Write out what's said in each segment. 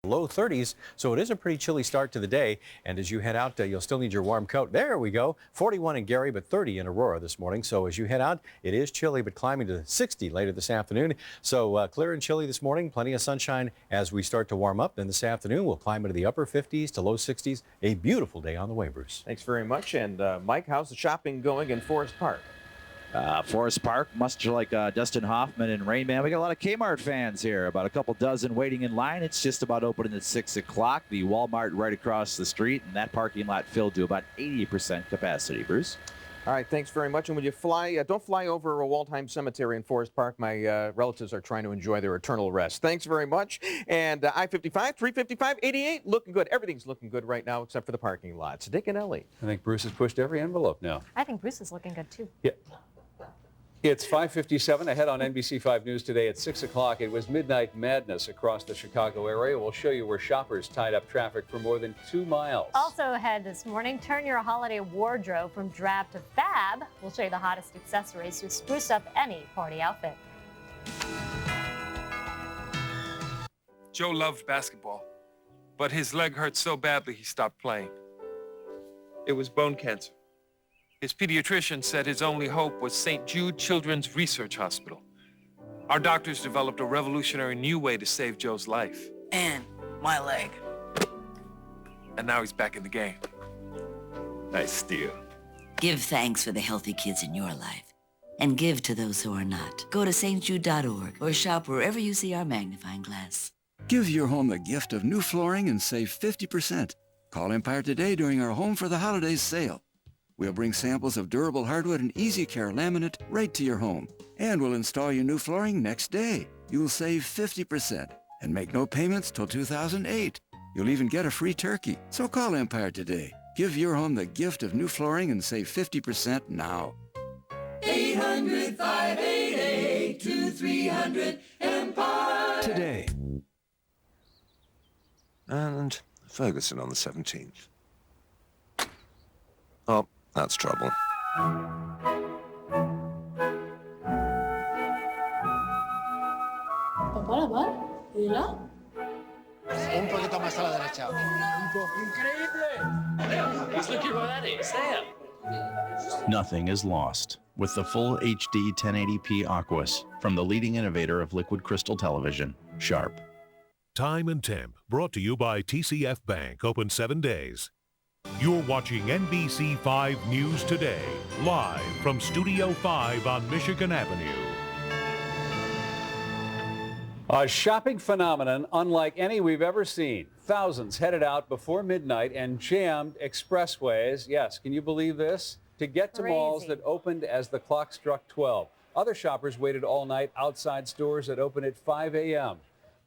Low 30s, so it is a pretty chilly start to the day. And as you head out, you'll still need your warm coat. There we go. 41 in Gary, but 30 in Aurora this morning. So as you head out, it is chilly, but climbing to 60 later this afternoon. So clear and chilly this morning. Plenty of sunshine as we start to warm up. Then this afternoon, we'll climb into the upper 50s to low 60s. A beautiful day on the way, Bruce. Thanks very much. And Mike, how's the shopping going in Forest Park? Forest Park, much like Dustin Hoffman and Rain Man. We got a lot of Kmart fans here, about a couple dozen waiting in line. It's just about opening at 6 o'clock. The Walmart right across the street, and that parking lot filled to about 80% capacity, Bruce. All right, thanks very much. And when you fly, don't fly over a Waldheim Cemetery in Forest Park. My relatives are trying to enjoy their eternal rest. Thanks very much. And I-55, 355, 88, looking good. Everything's looking good right now except for the parking lots. Dick and Ellie. I think Bruce has pushed every envelope now. I think Bruce is looking good, too. Yeah. It's 5:57 ahead on NBC 5 News today at 6 o'clock. It was midnight madness across the Chicago area. We'll show you where shoppers tied up traffic for more than 2 miles. Also ahead this morning, turn your holiday wardrobe from drab to fab. We'll show you the hottest accessories to spruce up any party outfit. Joe loved basketball, but his leg hurt so badly he stopped playing. It was bone cancer. His pediatrician said his only hope was St. Jude Children's Research Hospital. Our doctors developed a revolutionary new way to save Joe's life. And my leg. And now he's back in the game. Nice steal. Give thanks for the healthy kids in your life. And give to those who are not. Go to stjude.org or shop wherever you see our magnifying glass. Give your home the gift of new flooring and save 50%. Call Empire today during our Home for the Holidays sale. We'll bring samples of durable hardwood and easy care laminate right to your home. And we'll install your new flooring next day. You'll save 50% and make no payments till 2008. You'll even get a free turkey. So call Empire today. Give your home the gift of new flooring and save 50% now. 800-588-2300 Empire. Today. And Ferguson on the 17th. Oh, that's trouble. Papá, la par, ¿mira? Un poquito más a la derecha. ¡Increíble! It's looking what that is, there. Nothing is lost with the full HD 1080p Aquas from the leading innovator of liquid crystal television, Sharp. Time and Temp, brought to you by TCF Bank, open 7 days. You're watching NBC 5 News Today, live from Studio 5 on Michigan Avenue. A shopping phenomenon unlike any we've ever seen. Thousands headed out before midnight and jammed expressways. Yes, can you believe this? To get to malls that opened as the clock struck 12. Other shoppers waited all night outside stores that open at 5 a.m.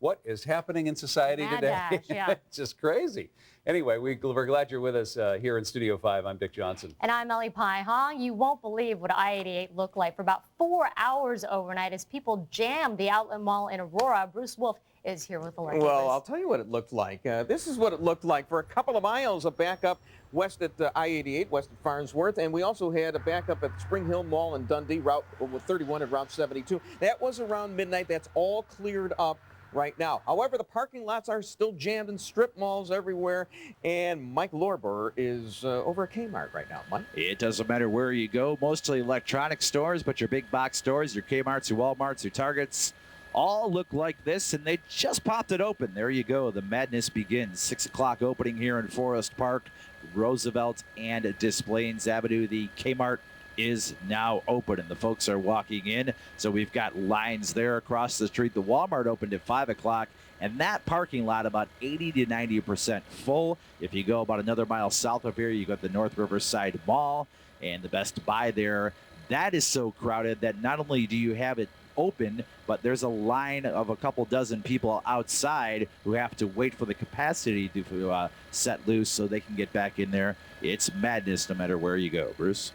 What is happening in society today? Yeah. It's just crazy. Anyway, we're glad you're with us here in Studio 5. I'm Dick Johnson. And I'm Ellie Pye. You won't believe what I-88 looked like for about 4 hours overnight as people jammed the outlet mall in Aurora. Bruce Wolf is here with the latest. Well, I'll tell you what it looked like. This is what it looked like for a couple of miles of backup west at I-88, west of Farnsworth. And we also had a backup at Spring Hill Mall in Dundee, Route 31 and Route 72. That was around midnight. That's all cleared up right now. However, the parking lots are still jammed in strip malls everywhere, and Mike Lorber is over at Kmart right now. Mike? It doesn't matter where you go, mostly electronic stores, but your big box stores, your Kmarts, your Walmarts, your Targets, all look like this, and they just popped it open. There you go. The madness begins. 6 o'clock opening here in Forest Park, Roosevelt and Des Plaines Avenue. The Kmart is now open and the folks are walking in. So we've got lines there across the street. The Walmart opened at 5 o'clock and that parking lot about 80 to 90% full. If you go about another mile south of here, you got the North Riverside Mall and the Best Buy there. That is so crowded that not only do you have it open, but there's a line of a couple dozen people outside who have to wait for the capacity to set loose so they can get back in there. It's madness no matter where you go. Bruce?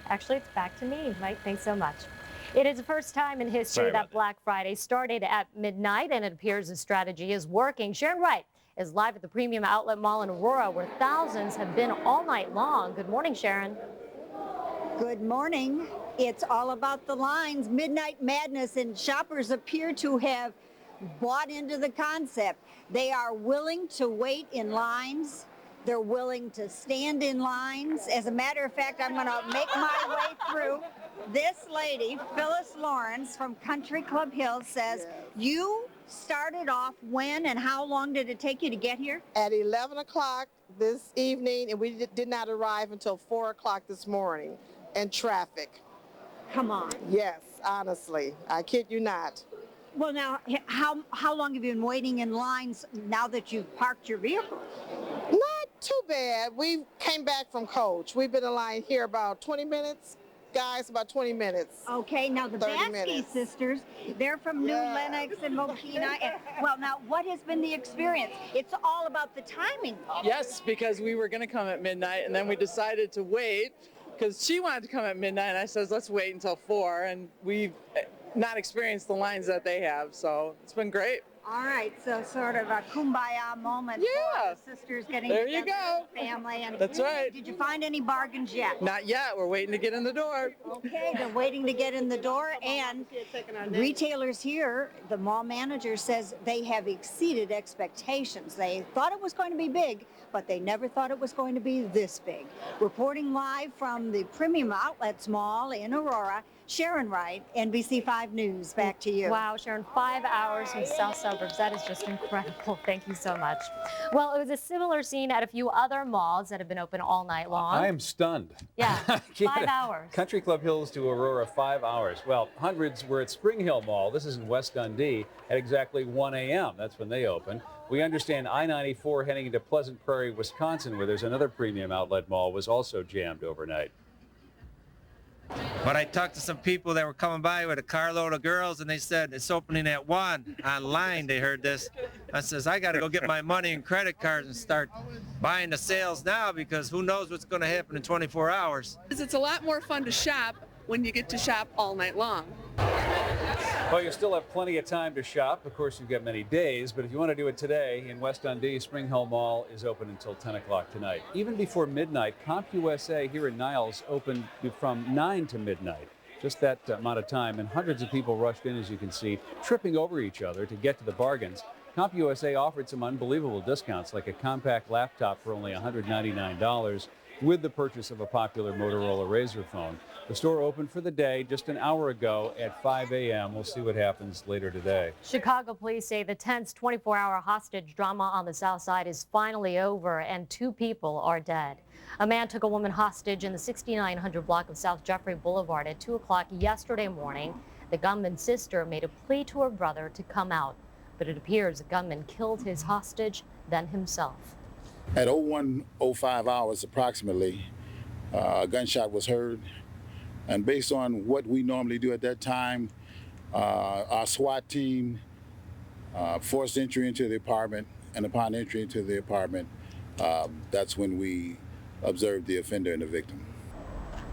Actually, it's back to me, Mike. Thanks so much. It is the first time in history that Black Friday started at midnight, and it appears the strategy is working. Sharon Wright is live at the Premium Outlet Mall in Aurora, where thousands have been all night long. Good morning, Sharon. Good morning. It's all about the lines, midnight madness, and shoppers appear to have bought into the concept. They are willing to wait in lines. They're willing to stand in lines. As a matter of fact, I'm going to make my way through. This lady, Phyllis Lawrence from Country Club Hills, says, you started off when and how long did it take you to get here? At 11 o'clock this evening, and we did not arrive until 4 o'clock this morning in traffic. Come on. Yes, honestly. I kid you not. Well, now, how long have you been waiting in lines now that you've parked your vehicle? Not too bad. We came back from Coach. We've been in line here about 20 minutes. Guys, about 20 minutes. Okay, now the Baskey sisters, they're from New Lenox and Mokina. And, well, now, what has been the experience? It's all about the timing. Yes, because we were going to come at midnight, and then we decided to wait because she wanted to come at midnight, and I said, let's wait until 4, and we've not experienced the lines that they have, so it's been great. All right, so sort of a kumbaya moment for the sisters getting there together you go. as a family. And that's right. Did you find any bargains yet? Not yet. We're waiting to get in the door. Okay, they're waiting to get in the door, and retailers here, the mall manager says they have exceeded expectations. They thought it was going to be big, but they never thought it was going to be this big. Reporting live from the Premium Outlets Mall in Aurora, Sharon Wright, NBC 5 News. Back to you. Wow, Sharon, 5 hours from the South Suburbs. That is just incredible. Thank you so much. Well, it was a similar scene at a few other malls that have been open all night long. I am stunned. Yeah, 5 hours. Country Club Hills to Aurora, 5 hours. Well, hundreds were at Spring Hill Mall. This is in West Dundee at exactly 1 a.m. That's when they open. We understand I-94 heading into Pleasant Prairie, Wisconsin, where there's another premium outlet mall, was also jammed overnight. But I talked to some people that were coming by with a carload of girls, and they said it's opening at 1. Online, they heard this. I says, I got to go get my money and credit cards and start buying the sales now, because who knows what's going to happen in 24 hours. It's a lot more fun to shop when you get to shop all night long. Well, you still have plenty of time to shop. Of course, you've got many days, but if you want to do it today, in West Dundee, Spring Hill Mall is open until 10 o'clock tonight. Even before midnight, CompUSA here in Niles opened from 9 to midnight. Just that amount of time, and hundreds of people rushed in, as you can see, tripping over each other to get to the bargains. CompUSA offered some unbelievable discounts, like a compact laptop for only $199 with the purchase of a popular Motorola Razr phone. The store opened for the day just an hour ago at 5 a.m. We'll see what happens later today. Chicago police say the tense 24-hour hostage drama on the South Side is finally over, and 2 people are dead. A man took a woman hostage in the 6900 block of South Jeffrey Boulevard at 2 o'clock yesterday morning. The gunman's sister made a plea to her brother to come out, but it appears the gunman killed his hostage, then himself. At 01:05 hours approximately, a gunshot was heard. And based on what we normally do at that time, our SWAT team forced entry into the apartment, and upon entry into the apartment, that's when we observed the offender and the victim.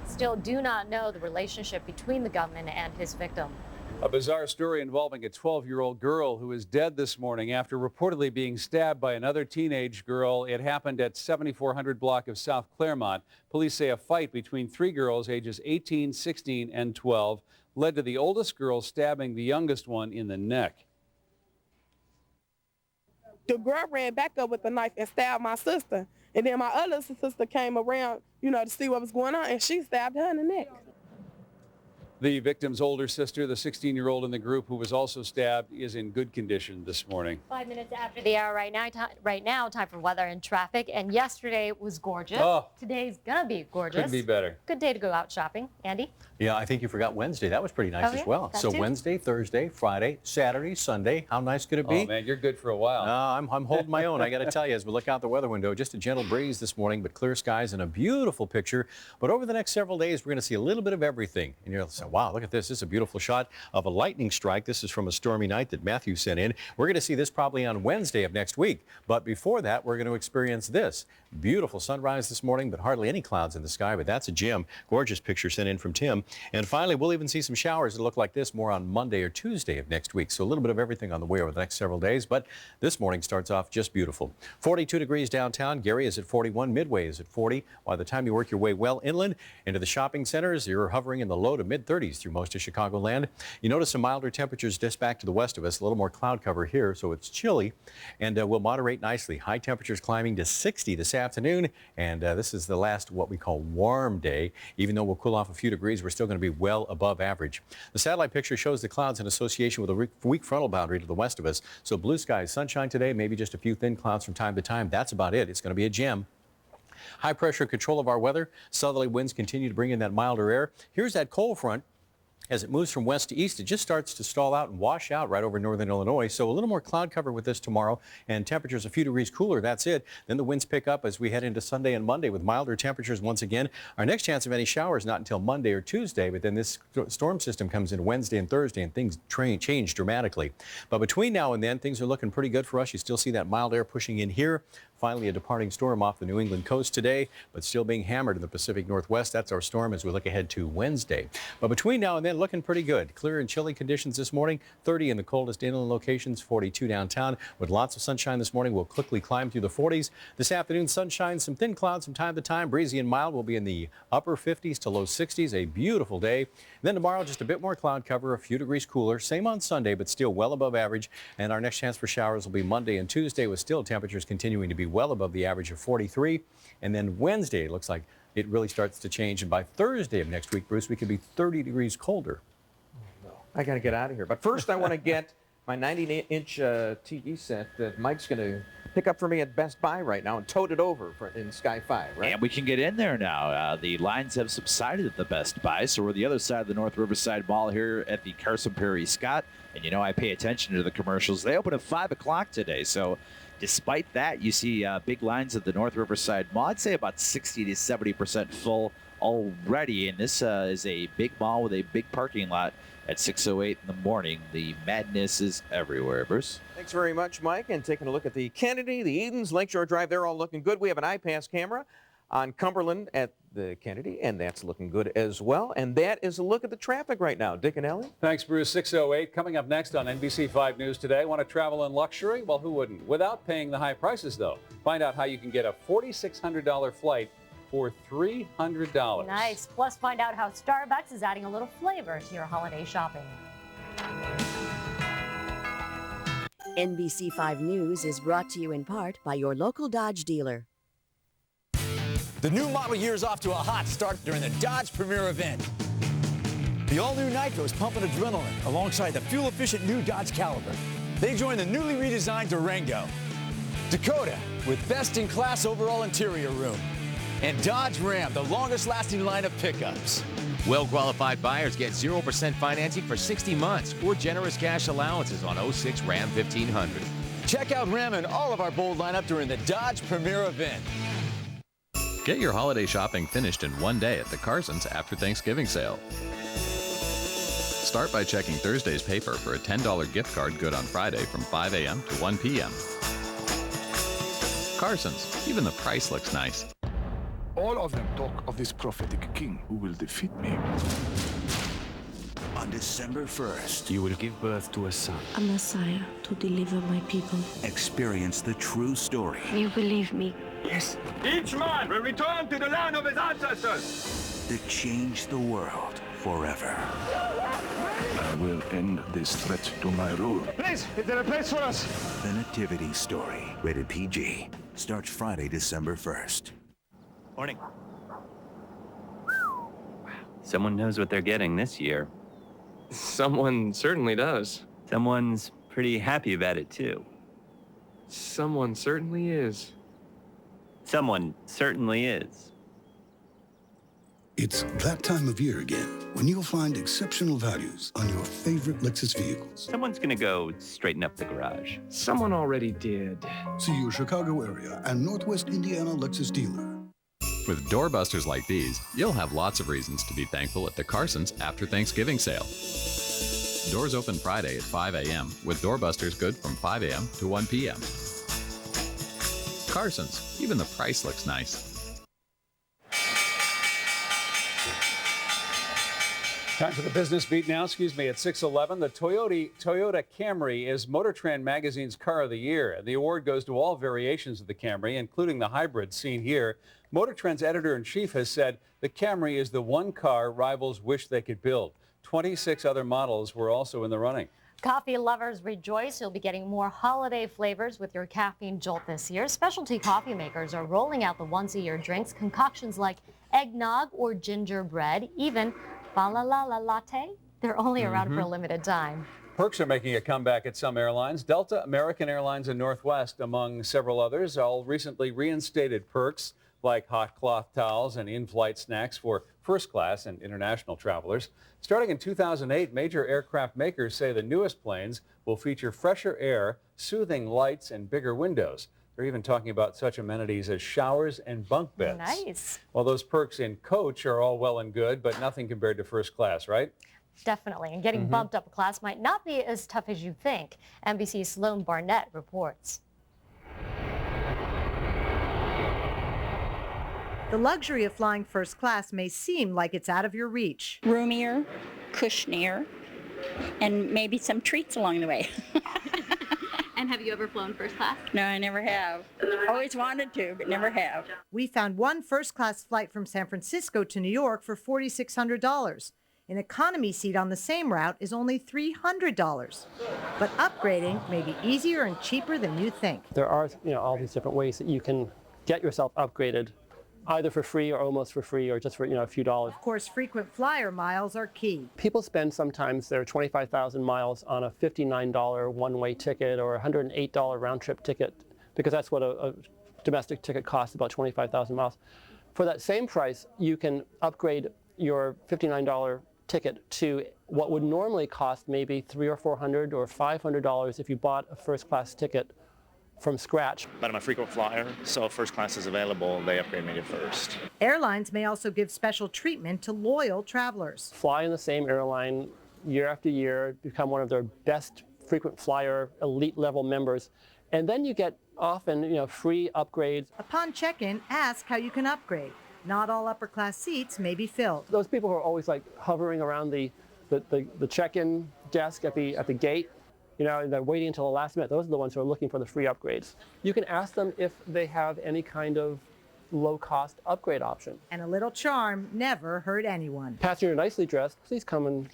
Still do not know the relationship between the gunman and his victim. A bizarre story involving a 12-year-old girl who is dead this morning after reportedly being stabbed by another teenage girl. It happened at 7400 block of South Claremont. Police say a fight between 3 girls ages 18, 16, and 12 led to the oldest girl stabbing the youngest one in the neck. The girl ran back up with the knife and stabbed my sister. And then my other sister came around, to see what was going on, and she stabbed her in the neck. The victim's older sister, the 16-year-old in the group who was also stabbed, is in good condition this morning. 5 minutes after the hour right now, time for weather and traffic. And yesterday was gorgeous. Oh. Today's gonna be gorgeous. Couldn't be better. Good day to go out shopping. Andy? Yeah, I think you forgot Wednesday. That was pretty nice as well. So Wednesday, Thursday, Friday, Saturday, Sunday. How nice could it be? Oh, man, you're good for a while. I'm holding my own. I got to tell you, as we look out the weather window, just a gentle breeze this morning, but clear skies and a beautiful picture. But over the next several days, we're going to see a little bit of everything. And you'll say, wow, look at this. This is a beautiful shot of a lightning strike. This is from a stormy night that Matthew sent in. We're going to see this probably on Wednesday of next week. But before that, we're going to experience this. Beautiful sunrise this morning, but hardly any clouds in the sky. But that's a gem. Gorgeous picture sent in from Tim. And finally, we'll even see some showers that look like this more on Monday or Tuesday of next week. So a little bit of everything on the way over the next several days. But this morning starts off just beautiful. 42 degrees downtown. Gary is at 41. Midway is at 40. By the time you work your way well inland into the shopping centers, you're hovering in the low to mid-30s. 30s through most of Chicagoland. You notice some milder temperatures just back to the west of us, a little more cloud cover here, so it's chilly, and will moderate nicely. High temperatures climbing to 60 this afternoon, and this is the last what we call warm day. Even though we'll cool off a few degrees, we're still going to be well above average. The satellite picture shows the clouds in association with a weak frontal boundary to the west of us, so blue skies, sunshine today, maybe just a few thin clouds from time to time. That's about it. It's going to be a gem. High pressure control of our weather. Southerly winds continue to bring in that milder air. Here's that cold front. As it moves from west to east, it just starts to stall out and wash out right over northern Illinois. So a little more cloud cover with this tomorrow, and temperatures a few degrees cooler. That's it. Then the winds pick up as we head into Sunday and Monday with milder temperatures once again. Our next chance of any showers not until Monday or Tuesday, but then this storm system comes in Wednesday and Thursday, and things change dramatically. But between now and then, things are looking pretty good for us. You still see that mild air pushing in here. Finally, a departing storm off the New England coast today, but still being hammered in the Pacific Northwest. That's our storm as we look ahead to Wednesday. But between now and then, looking pretty good. Clear and chilly conditions this morning. 30 in the coldest inland locations, 42 downtown. With lots of sunshine this morning, we'll quickly climb through the 40s. This afternoon, sunshine, some thin clouds from time to time. Breezy and mild will be in the upper 50s to low 60s. A beautiful day. Then tomorrow, just a bit more cloud cover, a few degrees cooler. Same on Sunday, but still well above average. And our next chance for showers will be Monday and Tuesday, with still temperatures continuing to be well above the average of 43. And then Wednesday, it looks like it really starts to change. And by Thursday of next week, Bruce, we could be 30 degrees colder. I got to get out of here. But first, I want to get my 90-inch TV set that Mike's going to pick up for me at Best Buy right now and tote it over in Sky 5, right? And we can get in there now. The lines have subsided at the Best Buy, so we're the other side of the North Riverside Mall here at the Carson Prairie Scott. And you know, I pay attention to the commercials. They open at 5 o'clock today, so despite that, you see big lines at the North Riverside Mall. I'd say about 60 to 70% full already, and this is a big mall with a big parking lot at 6:08 in the morning. The madness is everywhere. Bruce? Thanks very much, Mike. And taking a look at the Kennedy, the Edens, Lakeshore Drive, they're all looking good. We have an iPass camera on Cumberland at the Kennedy, and that's looking good as well. And that is a look at the traffic right now. Dick and Ellie? Thanks, Bruce. 6:08. Coming up next on NBC 5 News today. Want to travel in luxury? Well, who wouldn't? Without paying the high prices, though. Find out how you can get a $4,600 flight for $300. Nice. Plus, find out how Starbucks is adding a little flavor to your holiday shopping. NBC 5 News is brought to you in part by your local Dodge dealer. The new model year is off to a hot start during the Dodge Premier event. The all-new Nitro is pumping adrenaline alongside the fuel-efficient new Dodge Caliber. They join the newly redesigned Durango, Dakota with best-in-class overall interior room, and Dodge Ram, the longest-lasting line of pickups. Well-qualified buyers get 0% financing for 60 months or generous cash allowances on 06 Ram 1500. Check out Ram and all of our bold lineup during the Dodge Premier event. Get your holiday shopping finished in one day at the Carsons after Thanksgiving sale. Start by checking Thursday's paper for a $10 gift card good on Friday from 5 a.m. to 1 p.m. Carsons, even the price looks nice. All of them talk of this prophetic king who will defeat me. On December 1st, you will give birth to a son. A Messiah to deliver my people. Experience the true story. You believe me? Yes. Each man will return to the land of his ancestors. That changed the world forever. I will end this threat to my rule. Please, is there a place for us? The Nativity Story, rated PG, starts Friday, December 1st. Morning. Someone knows what they're getting this year. Someone certainly does. Someone's pretty happy about it, too. Someone certainly is. Someone certainly is. It's that time of year again when you'll find exceptional values on your favorite Lexus vehicles. Someone's gonna go straighten up the garage. Someone already did. See your Chicago area and Northwest Indiana Lexus dealer. With doorbusters like these, you'll have lots of reasons to be thankful at the Carsons after Thanksgiving sale. Doors open Friday at 5 a.m. with doorbusters good from 5 a.m. to 1 p.m. Carsons, even the price looks nice. Time for the business beat now. At 6:11. The Toyota Camry is Motor Trend Magazine's Car of the Year. The award goes to all variations of the Camry, including the hybrid seen here. Motor Trend's editor-in-chief has said the Camry is the one car rivals wish they could build. 26 other models were also in the running. Coffee lovers rejoice. You'll be getting more holiday flavors with your caffeine jolt this year. Specialty coffee makers are rolling out the once-a-year drinks, concoctions like eggnog or gingerbread, even fa-la-la-la latte. They're only around for a limited time. Perks are making a comeback at some airlines. Delta, American Airlines, and Northwest, among several others, all recently reinstated perks like hot cloth towels and in-flight snacks for first class and international travelers. Starting in 2008, major aircraft makers say the newest planes will feature fresher air, soothing lights, and bigger windows. They're even talking about such amenities as showers and bunk beds. Nice. Well, those perks in coach are all well and good, but nothing compared to first class, right? Definitely. And getting bumped up a class might not be as tough as you think. NBC's Sloan Barnett reports. The luxury of flying first class may seem like it's out of your reach. Roomier, cushionier, and maybe some treats along the way. And have you ever flown first class? No, I never have. Always wanted to, but never have. We found one first class flight from San Francisco to New York for $4,600. An economy seat on the same route is only $300. But upgrading may be easier and cheaper than you think. There are, all these different ways that you can get yourself upgraded, either for free or almost for free or just for, a few dollars. Of course, frequent flyer miles are key. People spend sometimes their 25,000 miles on a $59 one-way ticket or a $108 round-trip ticket, because that's what a domestic ticket costs, about 25,000 miles. For that same price, you can upgrade your $59 ticket to what would normally cost maybe $300 or $400 or $500 if you bought a first-class ticket from scratch. But I'm a frequent flyer, so first class is available. They upgrade me to first. Airlines may also give special treatment to loyal travelers. Fly in the same airline year after year, become one of their best frequent flyer elite level members, and then you get often free upgrades. Upon check-in, ask how you can upgrade. Not all upper class seats may be filled. Those people who are always hovering around the check-in desk at the gate, they're waiting until the last minute. Those are the ones who are looking for the free upgrades. You can ask them if they have any kind of low-cost upgrade option. And a little charm never hurt anyone. Passenger nicely dressed, please come and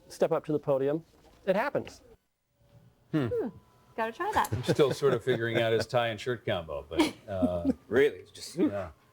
step up to the podium. It happens. Gotta try that. I'm still sort of figuring out his tie and shirt combo, but really, it's just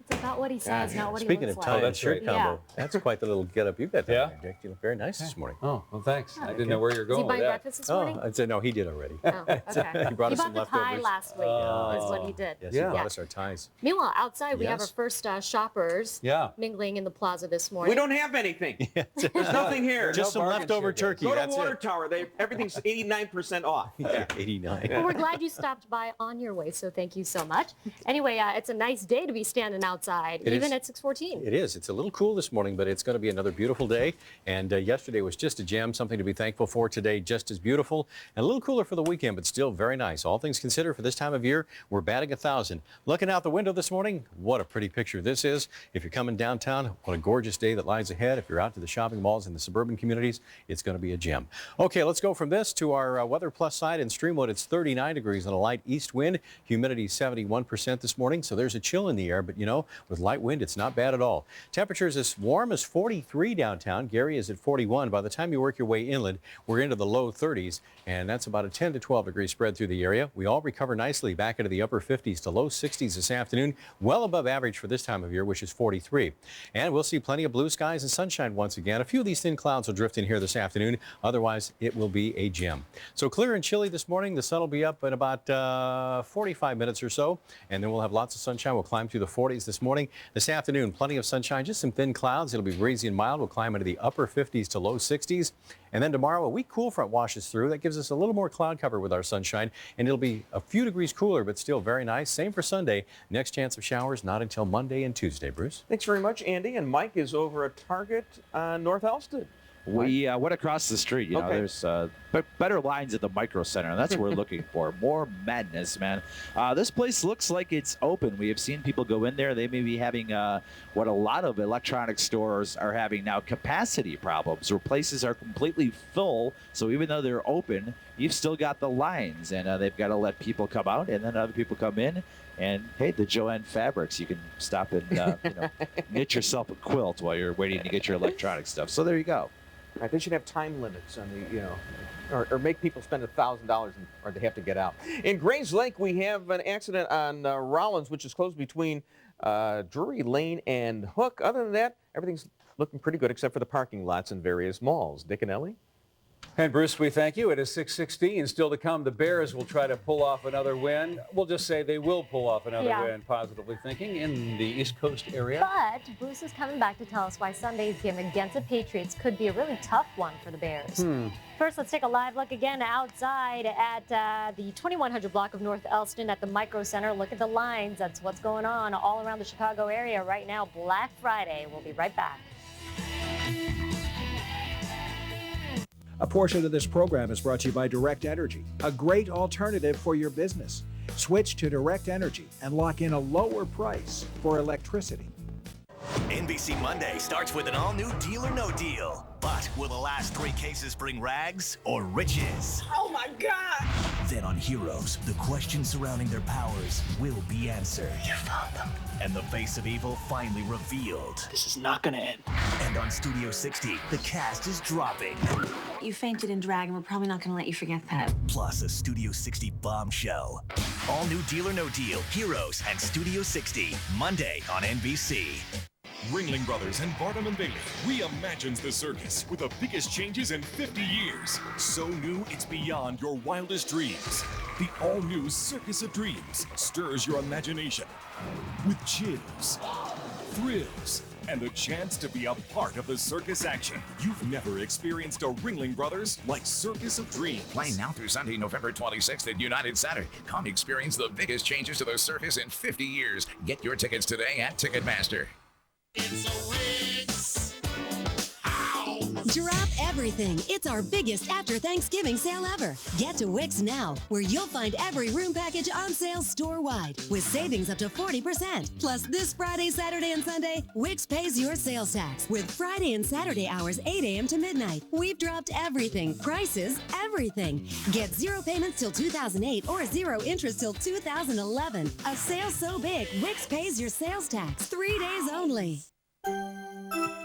It's about what he says, not what Speaking he of looks tie like. and shirt combo, that's quite the little get-up you got there, Yeah? Dick. You look very nice this morning. Oh, well, thanks. I didn't know where you're Is going he with buying that. breakfast this morning? I'd say no, he did already. Oh, okay. He brought us bought some the tie leftovers. last week. Oh. Is what he did. Yes, he brought us our ties. Meanwhile, outside we have our Yes. first shoppers mingling in the plaza this morning. We don't have anything. There's nothing here. Just some leftover turkey. Go to That's Water it. Tower. Everything's 89% off. Yeah, 89. Well, we're glad you stopped by on your way, so thank you so much. Anyway, it's a nice day to be standing outside, It even is. at 6:14. It is. It's a little cool this morning, but it's going to be another beautiful day. And yesterday was just a gem, something to be thankful for. Today, just as beautiful and a little cooler for the weekend, but still very nice. All things considered, for this time of year, we're batting 1,000. Looking out the window this morning, what a pretty picture this is. If you're coming downtown, what a gorgeous day that lies ahead. If you're out to the shopping malls in the suburban communities, it's going to be a gem. Okay, let's go from this to our weather plus side in Streamwood. It's 39 degrees on a light east wind. Humidity 71% this morning, so there's a chill in the air, but with light wind, it's not bad at all. Temperatures as warm as 43 downtown. Gary is at 41. By the time you work your way inland, we're into the low 30s, and that's about a 10 to 12 degree spread through the area. We all recover nicely back into the upper 50s to low 60s this afternoon, well above average for this time of year, which is 43. And we'll see plenty of blue skies and sunshine once again. A few of these thin clouds will drift in here this afternoon. Otherwise, it will be a gem. So clear and chilly this morning. The sun will be up in about 45 minutes or so, and then we'll have lots of sunshine. We'll climb through the 40s this morning. This afternoon, plenty of sunshine, just some thin clouds. It'll be breezy and mild. We'll climb into the upper 50s to low 60s. And then tomorrow, a weak cool front washes through. That gives us a little more cloud cover with our sunshine, and it'll be a few degrees cooler, but still very nice. Same for Sunday. Next chance of showers not until Monday and Tuesday, Bruce. Thanks very much, Andy. And Mike is over at Target on North Elston. We went across the street. There's better lines at the Micro Center, and that's what we're looking for. More madness, man. This place looks like it's open. We have seen people go in there. They may be having what a lot of electronic stores are having now, capacity problems, where places are completely full. So even though they're open, you've still got the lines, and they've got to let people come out, and then other people come in. And hey, the Joanne Fabrics, you can stop and knit yourself a quilt while you're waiting to get your electronic stuff. So there you go. Right, they should have time limits on the, or make people spend $1,000 or they have to get out. In Grays Lake, we have an accident on Rollins, which is closed between Drury Lane and Hook. Other than that, everything's looking pretty good except for the parking lots in various malls. Dick and Ellie? And Bruce, we thank you. It is 6:16. Still to come, the Bears will try to pull off another win. We'll just say they will pull off another win, positively thinking, in the East Coast area. But Bruce is coming back to tell us why Sunday's game against the Patriots could be a really tough one for the Bears. First, let's take a live look again outside at the 2100 block of North Elston at the Micro Center. Look at the lines. That's what's going on all around the Chicago area right now. Black Friday. We'll be right back. A portion of this program is brought to you by Direct Energy, a great alternative for your business. Switch to Direct Energy and lock in a lower price for electricity. NBC Monday starts with an all-new Deal or No Deal. But will the last 3 cases bring rags or riches? Oh my God! Then on Heroes, the questions surrounding their powers will be answered. You found them. And the face of evil finally revealed. This is not gonna end. And on Studio 60, the cast is dropping. You fainted in drag, and we're probably not going to let you forget that. Plus a Studio 60 bombshell. All new Deal or No Deal, Heroes, and Studio 60, Monday on NBC. Ringling Brothers and Barnum & Bailey reimagines the circus with the biggest changes in 50 years. So new, it's beyond your wildest dreams. The all-new Circus of Dreams stirs your imagination with chills, thrills, and the chance to be a part of the circus action. You've never experienced a Ringling Brothers like Circus of Dreams. Playing now through Sunday, November 26th at United Center. Come experience the biggest changes to the circus in 50 years. Get your tickets today at Ticketmaster. Drop everything. It's our biggest after Thanksgiving sale ever. Get to Wix now, where you'll find every room package on sale store-wide with savings up to 40%. Plus, this Friday, Saturday, and Sunday, Wix pays your sales tax with Friday and Saturday hours 8 a.m. to midnight. We've dropped everything. Prices, everything. Get 0 payments till 2008 or 0 interest till 2011. A sale so big, Wix pays your sales tax 3 days only.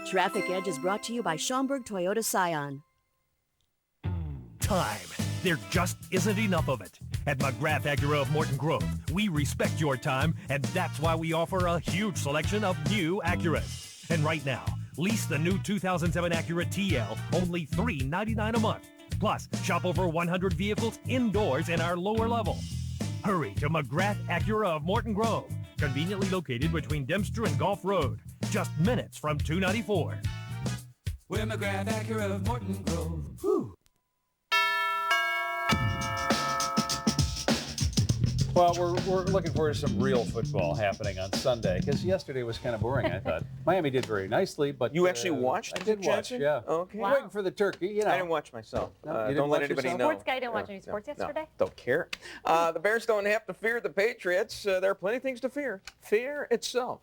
Traffic Edge is brought to you by Schaumburg Toyota Scion. Time. There just isn't enough of it. At McGrath Acura of Morton Grove, we respect your time, and that's why we offer a huge selection of new Acuras. And right now, lease the new 2007 Acura TL, only $399 a month. Plus, shop over 100 vehicles indoors in our lower level. Hurry to McGrath Acura of Morton Grove, conveniently located between Dempster and Gulf Road. Just minutes from 294. We're McGrath Acura of Morton Grove. Whew. Well, we're looking forward to some real football happening on Sunday, because yesterday was kind of boring, I thought. Miami did very nicely, but... You actually watched? I did watch, yeah. Okay. Wow. Waiting for the turkey, you know. I didn't watch myself. No, don't let anybody know. Sports guy didn't watch any sports yesterday? Don't care. The Bears don't have to fear the Patriots. There are plenty of things to fear. Fear itself.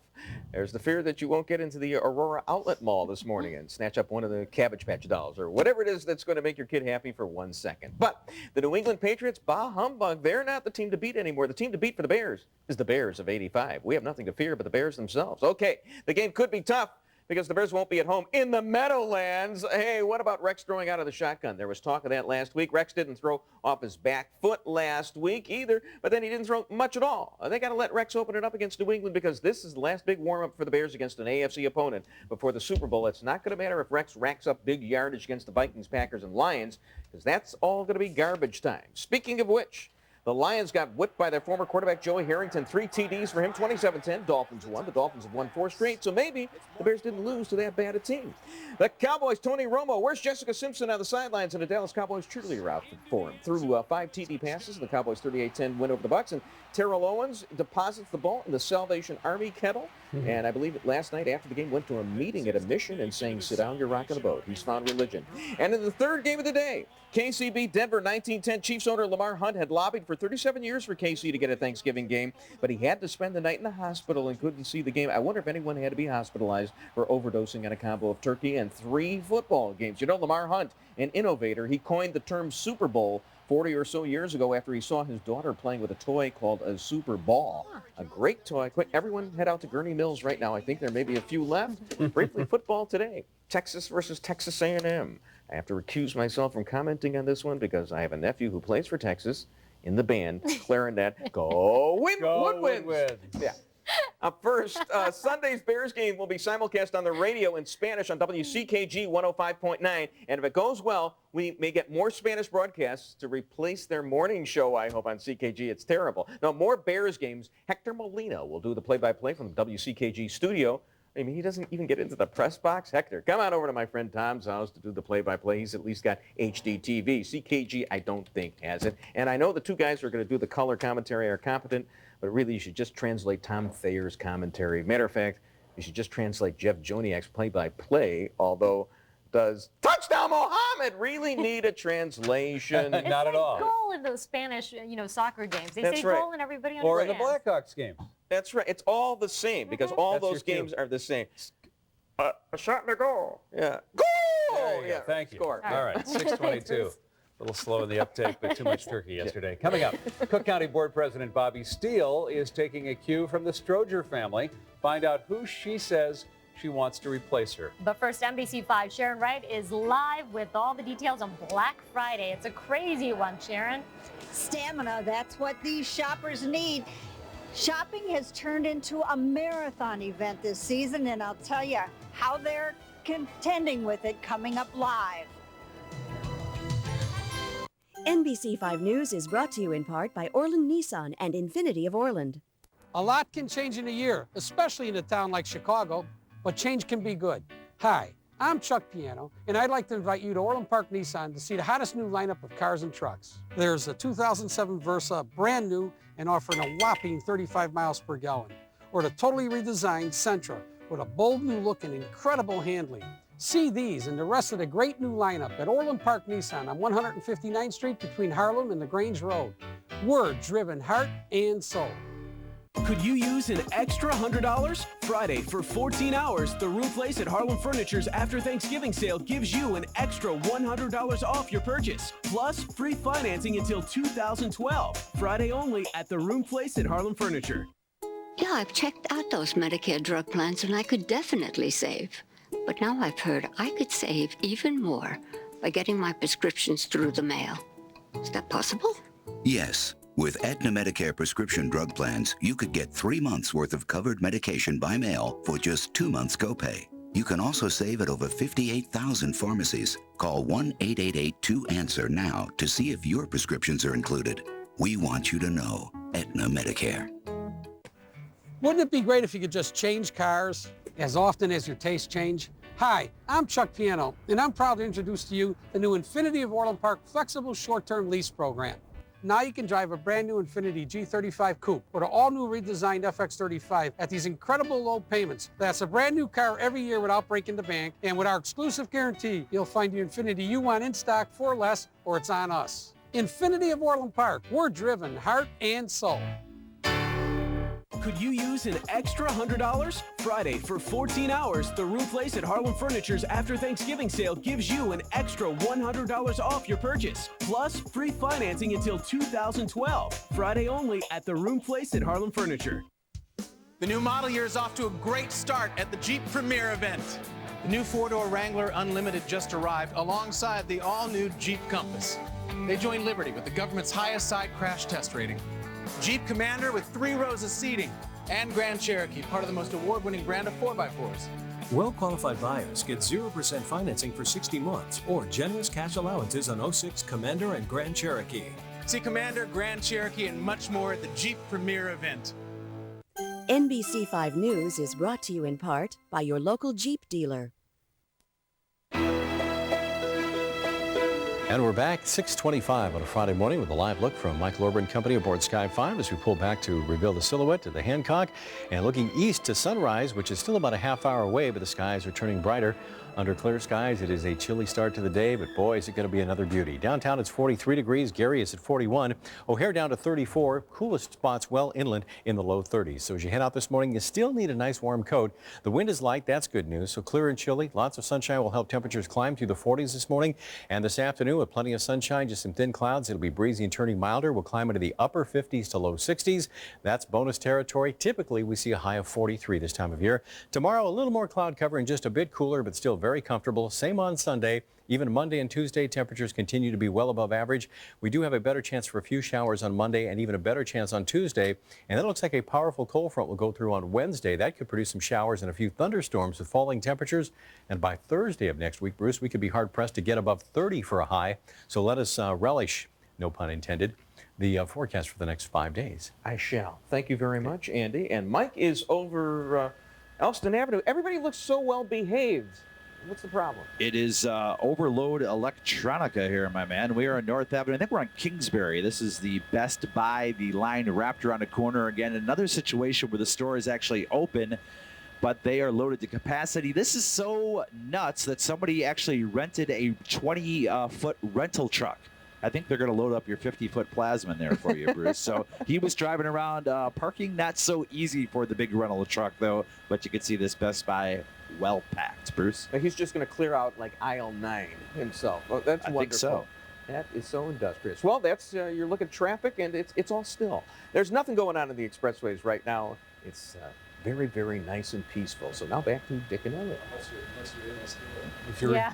There's the fear that you won't get into the Aurora Outlet Mall this morning and snatch up one of the Cabbage Patch dolls or whatever it is that's going to make your kid happy for 1 second. But the New England Patriots, bah humbug, they're not the team to beat anymore. The team to beat for the Bears is the Bears of '85. We have nothing to fear but the Bears themselves. Okay, the game could be tough because the Bears won't be at home in the Meadowlands. Hey, what about Rex throwing out of the shotgun? There was talk of that last week. Rex didn't throw off his back foot last week either, but then he didn't throw much at all. They got to let Rex open it up against New England because this is the last big warm-up for the Bears against an AFC opponent before the Super Bowl. It's not going to matter if Rex racks up big yardage against the Vikings, Packers, and Lions because that's all going to be garbage time. Speaking of which, the Lions got whipped by their former quarterback, Joey Harrington. 3 TDs for him, 27-10. Dolphins won. The Dolphins have won 4 straight, so maybe the Bears didn't lose to that bad a team. The Cowboys, Tony Romo. Where's Jessica Simpson on the sidelines? And the Dallas Cowboys cheerleader out for him. Threw 5 TD passes. The Cowboys 38-10 win over the Bucs. And Terrell Owens deposits the ball in the Salvation Army kettle. And I believe last night after the game went to a meeting at a mission and saying, sit down, you're rocking the boat. He's found religion. And in the third game of the day, KC beat Denver 19-10. Chiefs owner Lamar Hunt had lobbied for 37 years for KC to get a Thanksgiving game, but he had to spend the night in the hospital and couldn't see the game. I wonder if anyone had to be hospitalized for overdosing on a combo of turkey and 3 football games. You know, Lamar Hunt, an innovator, he coined the term Super Bowl 40 or so years ago after he saw his daughter playing with a toy called a Super Ball. A great toy. Quick, everyone head out to Gurney Mills right now. I think there may be a few left. Briefly, football today. Texas versus Texas A&M. I have to recuse myself from commenting on this one because I have a nephew who plays for Texas in the band, clarinet. Go Woodwinds! Yeah. Up first, Sunday's Bears game will be simulcast on the radio in Spanish on WCKG 105.9. And if it goes well, we may get more Spanish broadcasts to replace their morning show, I hope, on CKG. It's terrible. Now, more Bears games. Hector Molina will do the play-by-play from the WCKG studio. I mean, he doesn't even get into the press box. Hector, come on over to my friend Tom's house to do the play-by-play. He's at least got HD TV. CKG, I don't think, has it. And I know the two guys who are going to do the color commentary are competent, but really you should just translate Tom Thayer's commentary. Matter of fact, you should just translate Jeff Joniak's play-by-play, although does Touchdown Mohammed really need a translation? Not at all. Goal in those Spanish, soccer games. They That's say right. goal and everybody Or in understands. the Blackhawks game. That's right. It's all the same because all That's those your cue. games are the same. A shot and a goal. Yeah. Goal! There you go. Thank you. Score. All right, 6:22. A little slow in the uptake, but too much turkey yesterday. Coming up, Cook County Board President Bobby Steele is taking a cue from the Stroger family. Find out who she says she wants to replace her. But first, NBC5 Sharon Wright is live with all the details on Black Friday. It's a crazy one, Sharon. Stamina, that's what these shoppers need. Shopping has turned into a marathon event this season, and I'll tell you how they're contending with it coming up live. NBC5 News is brought to you in part by Orland Nissan and Infinity of Orland. A lot can change in a year, especially in a town like Chicago, but change can be good. Hi, I'm Chuck Piano, and I'd like to invite you to Orland Park Nissan to see the hottest new lineup of cars and trucks. There's a 2007 Versa, brand new and offering a whopping 35 miles per gallon, or the totally redesigned Sentra with a bold new look and incredible handling. See these and the rest of the great new lineup at Orland Park Nissan on 159th Street between Harlem and LaGrange Road. We're driven heart and soul. Could you use an extra $100? Friday, for 14 hours, the Room Place at Harlem Furniture's After Thanksgiving sale gives you an extra $100 off your purchase, plus free financing until 2012. Friday only at the Room Place at Harlem Furniture. Yeah, I've checked out those Medicare drug plans and I could definitely save. But now I've heard I could save even more by getting my prescriptions through the mail. Is that possible? Yes. With Aetna Medicare prescription drug plans, you could get 3 months' worth of covered medication by mail for just 2 months copay. You can also save at over 58,000 pharmacies. Call 1-888-2-ANSWER now to see if your prescriptions are included. We want you to know Aetna Medicare. Wouldn't it be great if you could just change cars as often as your tastes change? Hi, I'm Chuck Piano, and I'm proud to introduce to you the new Infinity of Orland Park flexible short-term lease program. Now you can drive a brand new Infiniti G35 Coupe or the all-new redesigned FX35 at these incredible low payments. That's a brand new car every year without breaking the bank. And with our exclusive guarantee, you'll find the Infiniti you want in stock for less, or it's on us. Infinity of Orland Park. We're driven heart and soul. Could you use an extra $100? Friday, for 14 hours, the Room Place at Harlem Furniture's After Thanksgiving sale gives you an extra $100 off your purchase, plus free financing until 2012. Friday only at the Room Place at Harlem Furniture. The new model year is off to a great start at the Jeep Premier event. The new four-door Wrangler Unlimited just arrived alongside the all-new Jeep Compass. They join Liberty with the government's highest side crash test rating. Jeep Commander with 3 rows of seating, and Grand Cherokee, part of the most award-winning brand of 4x4s. Well-qualified buyers get 0% financing for 60 months or generous cash allowances on 06 Commander and Grand Cherokee. See Commander, Grand Cherokee, and much more at the Jeep Premier event. NBC5 News is brought to you in part by your local Jeep dealer. And we're back 6:25 on a Friday morning with a live look from Mike Lorber and Company aboard Sky 5 as we pull back to reveal the silhouette of the Hancock and looking east to sunrise, which is still about a half hour away, but the skies are turning brighter. Under clear skies, it is a chilly start to the day, but boy, is it going to be another beauty. Downtown, it's 43 degrees. Gary is at 41. O'Hare down to 34. Coolest spots well inland in the low 30s. So as you head out this morning, you still need a nice warm coat. The wind is light. That's good news. So clear and chilly. Lots of sunshine will help temperatures climb through the 40s this morning. And this afternoon, with plenty of sunshine, just some thin clouds. It'll be breezy and turning milder. We'll climb into the upper 50s to low 60s. That's bonus territory. Typically, we see a high of 43 this time of year. Tomorrow, a little more cloud cover and just a bit cooler, but still very very comfortable. Same on Sunday. Even Monday and Tuesday, temperatures continue to be well above average. We do have a better chance for a few showers on Monday and even a better chance on Tuesday. And then it looks like a powerful cold front will go through on Wednesday. That could produce some showers and a few thunderstorms with falling temperatures. And by Thursday of next week, Bruce, we could be hard pressed to get above 30 for a high. So let us relish, no pun intended, the forecast for the next 5 days. I shall. Thank you very much, Andy. And Mike is over Elston Avenue. Everybody looks so well behaved. What's the problem? It is overload electronica here, my man. We are on North Avenue. I think we're on Kingsbury. This is the Best Buy. The line wrapped around a corner again. Another situation where the store is actually open, but they are loaded to capacity. This is so nuts that somebody actually rented a 20-foot rental truck. I think they're going to load up your 50-foot plasma in there for you, Bruce. So he was driving around parking. Not so easy for the big rental truck, though. But you can see this Best Buy well packed, Bruce. He's just going to clear out like aisle 9 himself. Well, that's wonderful. I think so. That is so industrious. Well, that's you're looking at traffic, and it's all still. There's nothing going on in the expressways right now. It's very, very nice and peaceful. So now back to Dick and Elliot. Yeah,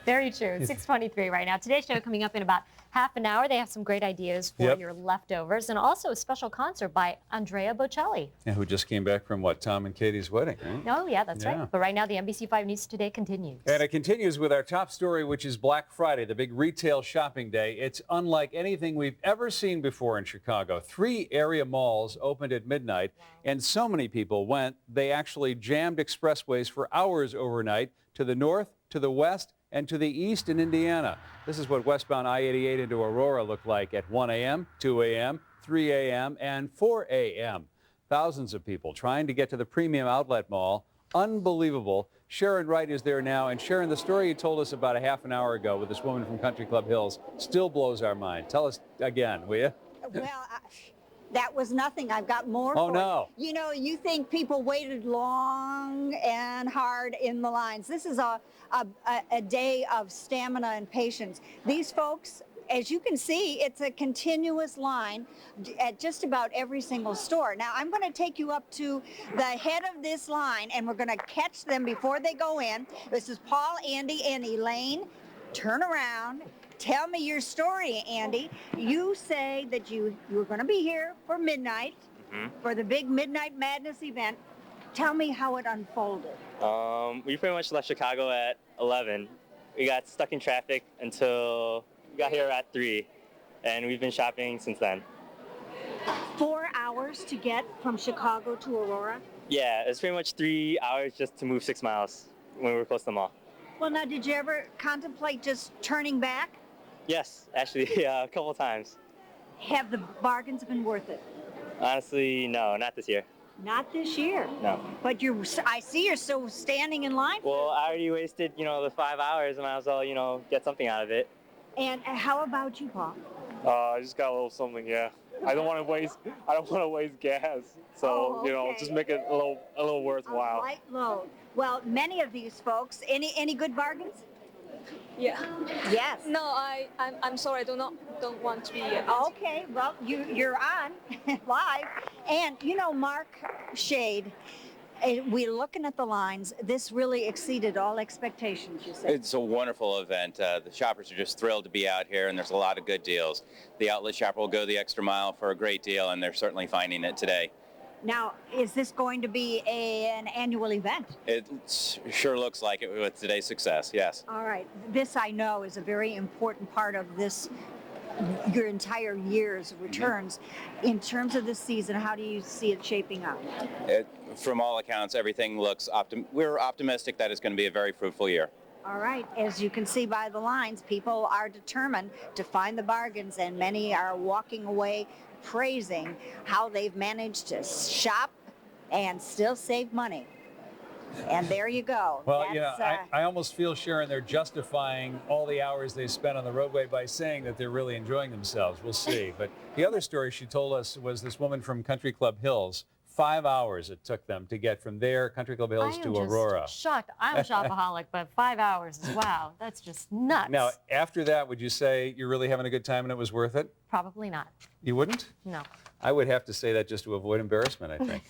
very true. 6:23 right now. Today's show coming up in about half an hour. They have some great ideas for your leftovers, and also a special concert by Andrea Bocelli. Yeah, who just came back from, what, Tom and Katie's wedding, right? Oh, yeah, that's right. But right now, the NBC 5 News Today continues. And it continues with our top story, which is Black Friday, the big retail shopping day. It's unlike anything we've ever seen before in Chicago. 3 area malls opened at midnight, and so many people went, they actually jammed expressways for hours overnight to the north, to the west, and to the east in Indiana. This is what westbound I-88 into Aurora looked like at 1 a.m., 2 a.m., 3 a.m., and 4 a.m. Thousands of people trying to get to the premium outlet mall. Unbelievable. Sharon Wright is there now. And Sharon, the story you told us about a half an hour ago with this woman from Country Club Hills still blows our mind. Tell us again, will you? Well, that was nothing. I've got more. Oh, no. You know, you think people waited long and hard in the lines. This is a day of stamina and patience. These folks, as you can see, it's a continuous line at just about every single store. Now, I'm going to take you up to the head of this line, and we're going to catch them before they go in. This is Paul, Andy, and Elaine. Turn around. Tell me your story, Andy. You say that you were going to be here for midnight, for the big Midnight Madness event. Tell me how it unfolded. We pretty much left Chicago at 11. We got stuck in traffic until we got here at 3, and we've been shopping since then. 4 hours to get from Chicago to Aurora? Yeah, it's pretty much 3 hours just to move 6 miles when we were close to the mall. Well, now, did you ever contemplate just turning back? Yes, actually, a couple of times. Have the bargains been worth it? Honestly, no, not this year. Not this year? No. But I see you're still standing in line. Well, I already wasted, the 5 hours, and I might as well, get something out of it. And how about you, Paul? I just got a little something, yeah. I don't want to waste gas. So, okay. Just make it a little worthwhile. A light load. Well, many of these folks, any good bargains? Yeah. Yes. No, I'm sorry. I don't want to be. Okay. Well, you're on live, and Mark Shade. We're looking at the lines. This really exceeded all expectations, you said. It's a wonderful event. The shoppers are just thrilled to be out here, and there's a lot of good deals. The outlet shopper will go the extra mile for a great deal, and they're certainly finding it today. Now, is this going to be an annual event? It sure looks like it with today's success, yes. All right. This, I know, is a very important part of your entire year's returns. In terms of this season, how do you see it shaping up? From all accounts, everything looks we're optimistic that it's going to be a very fruitful year. All right. As you can see by the lines, people are determined to find the bargains, and many are walking away praising how they've managed to shop and still save money. And there you go. Well, I almost feel, Sharon, they're justifying all the hours they spent on the roadway by saying that they're really enjoying themselves. We'll see. But the other story she told us was this woman from Country Club Hills, 5 hours it took them to get from there, Country Club Hills, to Aurora. I am just shocked. I'm a shopaholic, but 5 hours is wow. That's just nuts. Now, after that, would you say you're really having a good time and it was worth it? Probably not. You wouldn't? No. I would have to say that just to avoid embarrassment, I think.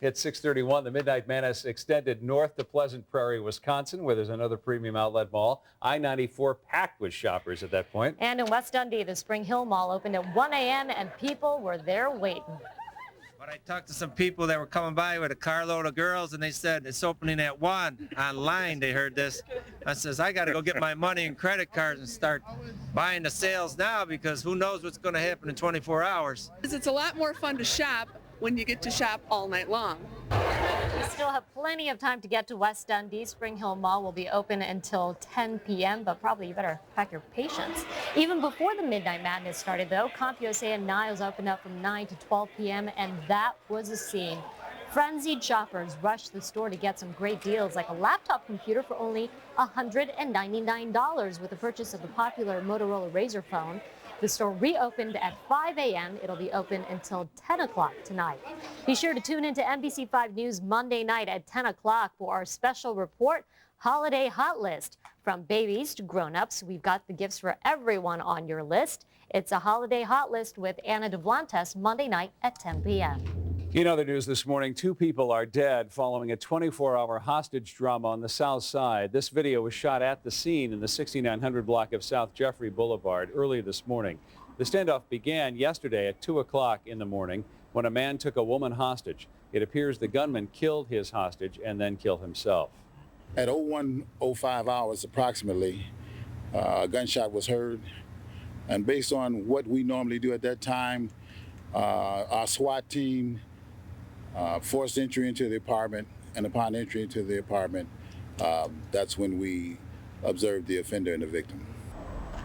It's 6:31. The Midnight Menace extended north to Pleasant Prairie, Wisconsin, where there's another premium outlet mall. I-94 packed with shoppers at that point. And in West Dundee, the Spring Hill Mall opened at 1 a.m. and people were there waiting. But I talked to some people that were coming by with a carload of girls, and they said it's opening at 1. Online, they heard this. I says, I got to go get my money and credit cards and start buying the sales now, because who knows what's going to happen in 24 hours. It's a lot more fun to shop when you get to shop all night long. We still have plenty of time to get to West Dundee. Spring Hill Mall will be open until 10 p.m., but probably you better pack your patience. Even before the Midnight Madness started, though, CompUSA and Niles opened up from 9 to 12 p.m., and that was a scene. Frenzied shoppers rushed the store to get some great deals, like a laptop computer for only $199 with the purchase of the popular Motorola Razr phone. The store reopened at 5 a.m. It'll be open until 10 o'clock tonight. Be sure to tune into NBC 5 News Monday night at 10 o'clock for our special report, Holiday Hot List. From babies to grown-ups, we've got the gifts for everyone on your list. It's a Holiday Hot List with Anna DeVlantes Monday night at 10 p.m. In other news this morning, 2 people are dead following a 24-hour hostage drama on the south side. This video was shot at the scene in the 6900 block of South Jeffrey Boulevard early this morning. The standoff began yesterday at 2 o'clock in the morning when a man took a woman hostage. It appears the gunman killed his hostage and then killed himself. At 01:05 hours approximately, a gunshot was heard. And based on what we normally do at that time, our SWAT team forced entry into the apartment, and upon entry into the apartment, that's when we observed the offender and the victim.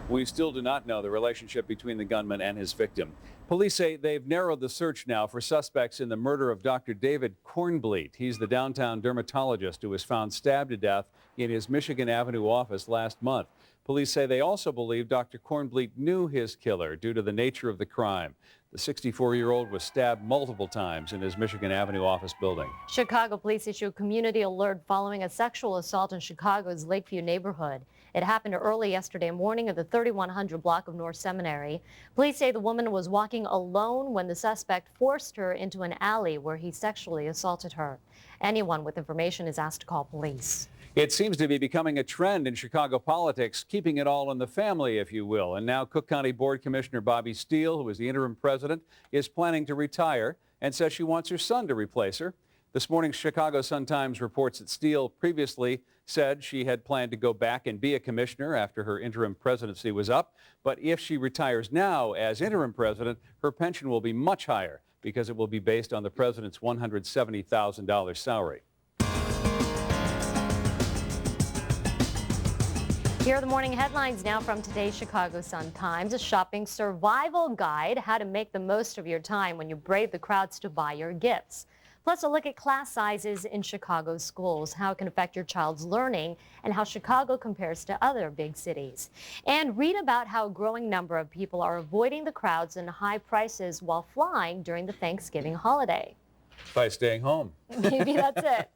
We still do not know the relationship between the gunman and his victim. Police say they've narrowed the search now for suspects in the murder of Dr. David Kornbleet. He's the downtown dermatologist who was found stabbed to death in his Michigan Avenue office last month. Police say they also believe Dr. Kornbleet knew his killer due to the nature of the crime. The 64-year-old was stabbed multiple times in his Michigan Avenue office building. Chicago police issue a community alert following a sexual assault in Chicago's Lakeview neighborhood. It happened early yesterday morning at the 3100 block of North Seminary. Police say the woman was walking alone when the suspect forced her into an alley where he sexually assaulted her. Anyone with information is asked to call police. It seems to be becoming a trend in Chicago politics, keeping it all in the family, if you will. And now Cook County Board Commissioner Bobby Steele, who is the interim president, is planning to retire and says she wants her son to replace her. This morning's Chicago Sun-Times reports that Steele previously said she had planned to go back and be a commissioner after her interim presidency was up. But if she retires now as interim president, her pension will be much higher because it will be based on the president's $170,000 salary. Here are the morning headlines now from today's Chicago Sun-Times. A shopping survival guide, how to make the most of your time when you brave the crowds to buy your gifts. Plus, a look at class sizes in Chicago schools, how it can affect your child's learning, and how Chicago compares to other big cities. And read about how a growing number of people are avoiding the crowds and high prices while flying during the Thanksgiving holiday. By staying home. Maybe that's it.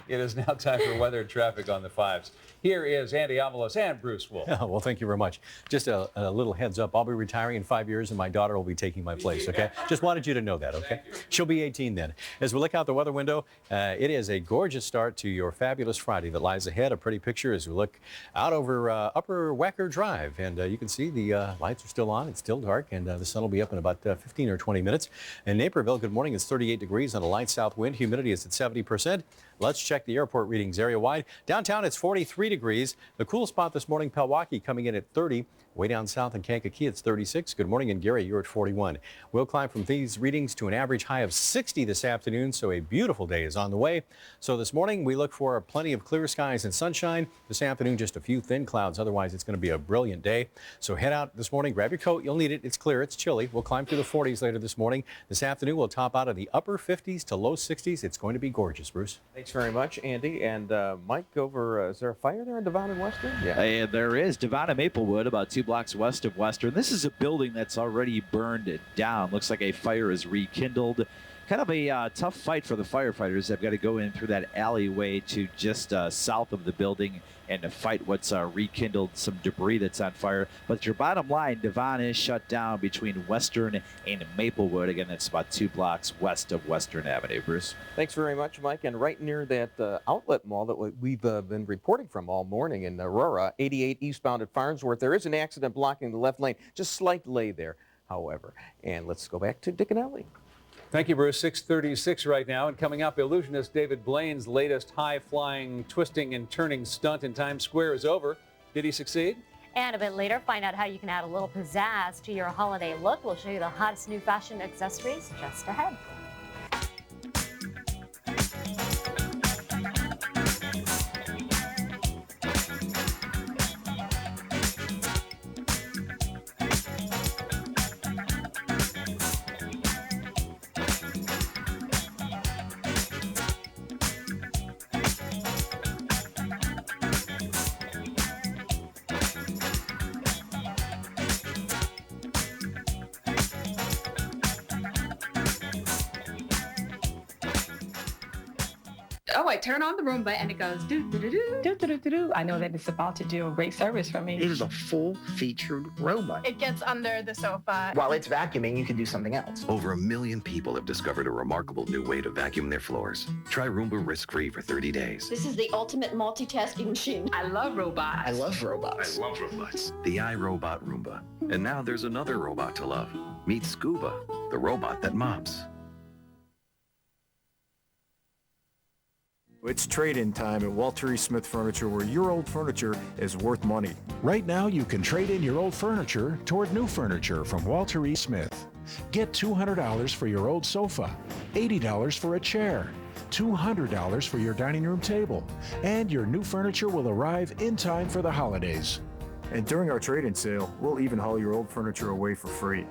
It is now time for weather and traffic on the 5s. Here is Andy Avalos and Bruce Wolf. Oh, well, thank you very much. Just a little heads up. I'll be retiring in 5 years, and my daughter will be taking my place, okay? Just wanted you to know that, okay? She'll be 18 then. As we look out the weather window, it is a gorgeous start to your fabulous Friday that lies ahead. A pretty picture as we look out over Upper Wacker Drive. And you can see the lights are still on. It's still dark, and the sun will be up in about 15 or 20 minutes. In Naperville, good morning. It's 38 degrees on a light south wind. Humidity is at 70%. Let's check the airport readings area-wide. Downtown, it's 43 degrees. The cool spot this morning, Pewaukee, coming in at 30. Way down south in Kankakee, it's 36. Good morning, and Gary, you're at 41. We'll climb from these readings to an average high of 60 this afternoon, so a beautiful day is on the way. So this morning, we look for plenty of clear skies and sunshine. This afternoon, just a few thin clouds. Otherwise, it's going to be a brilliant day. So head out this morning, grab your coat. You'll need it. It's clear. It's chilly. We'll climb through the 40s later this morning. This afternoon, we'll top out of the upper 50s to low 60s. It's going to be gorgeous, Bruce. Thanks very much, Andy. And Mike, over, is there a fire there in Devon and Western? Yeah. There is. Devon and Maplewood, about 2 blocks west of Western. This is a building that's already burned down. Looks like a fire is rekindled. Kind of a tough fight for the firefighters. They've got to go in through that alleyway to just south of the building and to fight what's rekindled some debris that's on fire. But your bottom line, Devon is shut down between Western and Maplewood. Again, that's about 2 blocks west of Western Avenue, Bruce. Thanks very much, Mike. And right near that outlet mall that we've been reporting from all morning in Aurora, 88 eastbound at Farnsworth, there is an accident blocking the left lane. Just slight delay there, however. And let's go back to Dick and Ellie. Thank you, Bruce. 6:36 right now. And coming up, illusionist David Blaine's latest high-flying, twisting and turning stunt in Times Square is over. Did he succeed? And a bit later, find out how you can add a little pizzazz to your holiday look. We'll show you the hottest new fashion accessories just ahead. Oh, I turn on the Roomba and it goes do do do do do do do do. I know that it's about to do a great service for me. It is a full-featured Roomba. It gets under the sofa. While it's vacuuming, you can do something else. Over 1 million people have discovered a remarkable new way to vacuum their floors. Try Roomba risk-free for 30 days. This is the ultimate multitasking machine. I love robots. I love robots. I love robots. The iRobot Roomba. And now there's another robot to love. Meet Scuba, the robot that mops. It's trade-in time at Walter E. Smith Furniture, where your old furniture is worth money. Right now, you can trade in your old furniture toward new furniture from Walter E. Smith. Get $200 for your old sofa, $80 for a chair, $200 for your dining room table, and your new furniture will arrive in time for the holidays. And during our trade-in sale, we'll even haul your old furniture away for free.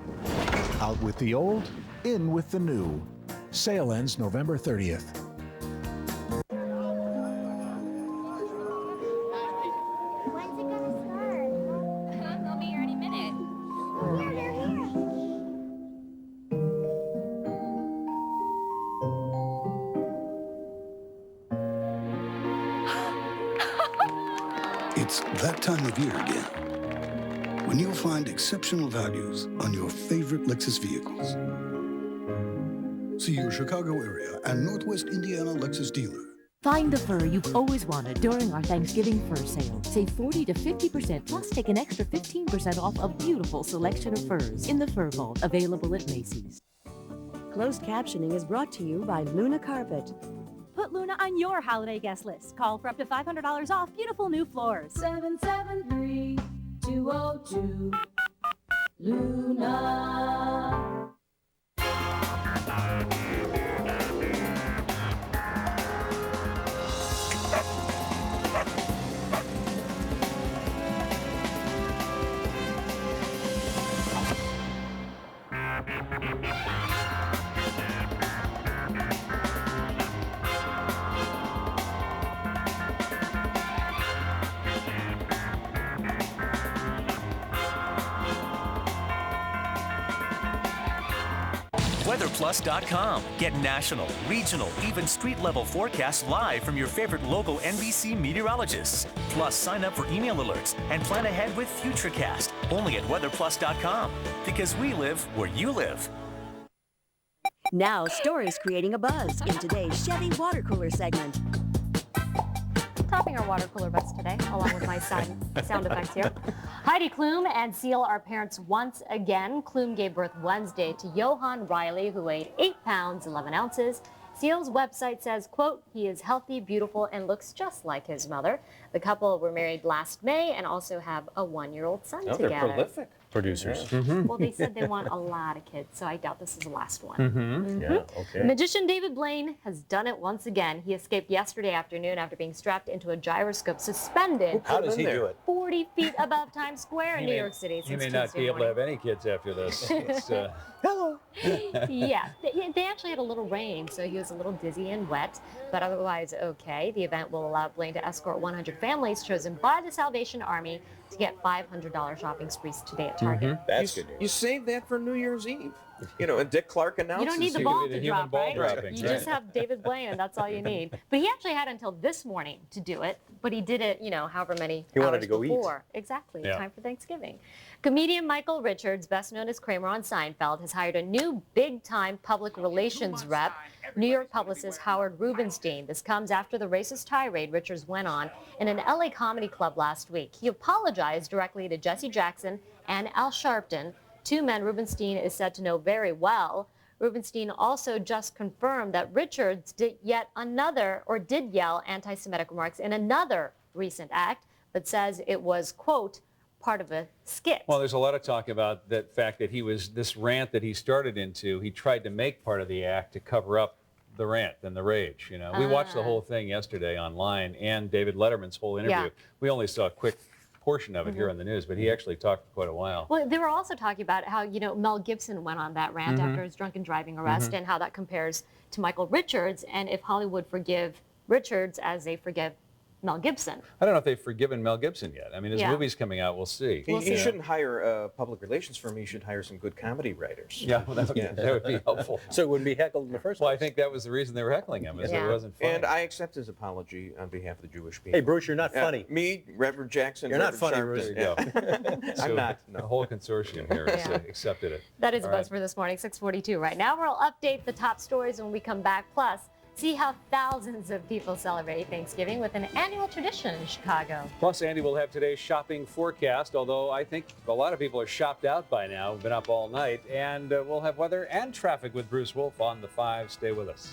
Out with the old, in with the new. Sale ends November 30th. It's that time of year again, when you'll find exceptional values on your favorite Lexus vehicles. See your Chicago area and Northwest Indiana Lexus dealer. Find the fur you've always wanted during our Thanksgiving fur sale. Save 40 to 50%, plus take an extra 15% off a beautiful selection of furs in the Fur Vault, available at Macy's. Closed captioning is brought to you by Luna Carpet. Put Luna on your holiday guest list. Call for up to $500 off beautiful new floors. 773-202 Luna. WeatherPlus.com. Get national, regional, even street-level forecasts live from your favorite local NBC meteorologists. Plus, sign up for email alerts and plan ahead with Futurecast. Only at WeatherPlus.com. Because we live where you live. Now, stories creating a buzz in today's Chevy Water Cooler segment. Topping our water cooler bus today, along with my sound effects here. Heidi Klum and Seal are parents once again. Klum gave birth Wednesday to Johan Riley, who weighed 8 pounds, 11 ounces. Seal's website says, quote, he is healthy, beautiful, and looks just like his mother. The couple were married last May and also have a 1-year-old son together. They're prolific producers. Yeah. Well, they said they want a lot of kids, so I doubt this is the last one. Yeah, okay. Magician David Blaine has done it once again. He escaped yesterday afternoon after being strapped into a gyroscope, suspended. How does he do it? 40 feet above Times Square in New York City. He may not be able to have any kids after this. Hello. Yeah, they actually had a little rain, so he was a little dizzy and wet, but otherwise okay. The event will allow Blaine to escort 100 families chosen by the Salvation Army to get $500 shopping sprees today at Target. That's good news. You save that for New Year's Eve. You know, and Dick Clark announces. You don't need the it. ball to drop, ball right? dropping, You right. just have David Blaine, and that's all you need. But he actually had until this morning to do it, but he did it, you know, however many He wanted hours to go eat. before. Exactly, Yeah. time for Thanksgiving. Comedian Michael Richards, best known as Kramer on Seinfeld, has hired a new big-time public relations rep, New York publicist Howard Rubenstein. This comes after the racist tirade Richards went on in an LA comedy club last week. He apologized directly to Jesse Jackson and Al Sharpton, two men Rubenstein is said to know very well. Rubenstein also just confirmed that Richards did yell anti-Semitic remarks in another recent act, but says it was, quote, part of a skit. Well, there's a lot of talk about that fact that this rant that he started into, he tried to make part of the act to cover up the rant and the rage. You know, we watched the whole thing yesterday online and David Letterman's whole interview. Yeah. We only saw a quick portion of it here on the news, but he actually talked for quite a while. Well, they were also talking about how, you know, Mel Gibson went on that rant after his drunken driving arrest and how that compares to Michael Richards, and if Hollywood forgive Richards as they forgive Mel Gibson. I don't know if they've forgiven Mel Gibson yet. I mean, his Yeah. movie's coming out, we'll see. He shouldn't hire a public relations firm. He should hire some good comedy writers. Yeah, well, that would be helpful. So it wouldn't be heckled in the first place. Well, I think that was the reason they were heckling him, is that it wasn't funny. And I accept his apology on behalf of the Jewish people. Hey, Bruce, you're not funny. Me, Reverend Jackson. You're not Reverend funny, Sharpton. Bruce. Yeah. So I'm not. The whole consortium here has accepted it. That is the All buzz for this morning, 6:42. Right now, we'll update the top stories when we come back. Plus, see how thousands of people celebrate Thanksgiving with an annual tradition in Chicago. Plus, Andy will have today's shopping forecast, although I think a lot of people are shopped out by now. We've been up all night. And we'll have weather and traffic with Bruce Wolf on the 5. Stay with us.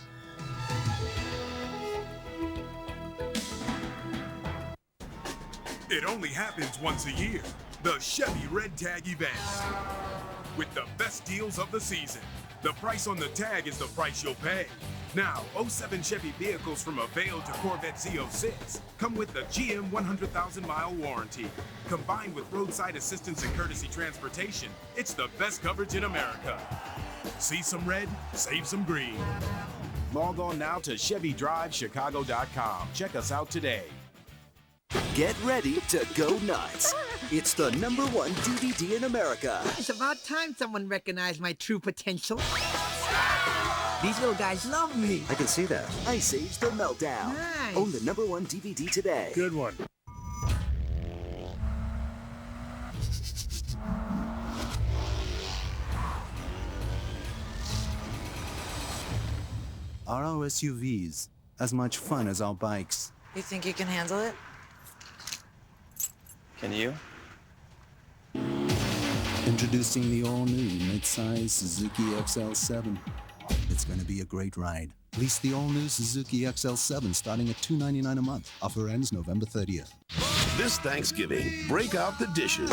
It only happens once a year. The Chevy Red Tag event. With the best deals of the season. The price on the tag is the price you'll pay. Now, 07 Chevy vehicles from Avail to Corvette Z06 come with the GM 100,000-mile warranty. Combined with roadside assistance and courtesy transportation, it's the best coverage in America. See some red, save some green. Log on now to ChevyDriveChicago.com. Check us out today. Get ready to go nuts. It's the #1 DVD in America. It's about time someone recognized my true potential. These little guys love me. I can see that. Ice Age The Meltdown. Nice. Own the #1 DVD today. Good one. Are our SUVs as much fun as our bikes? You think you can handle it? Can you? Introducing the all-new midsize Suzuki XL7. It's going to be a great ride. Lease the all-new Suzuki XL7 starting at $299 a month. Offer ends November 30th. This Thanksgiving, break out the dishes.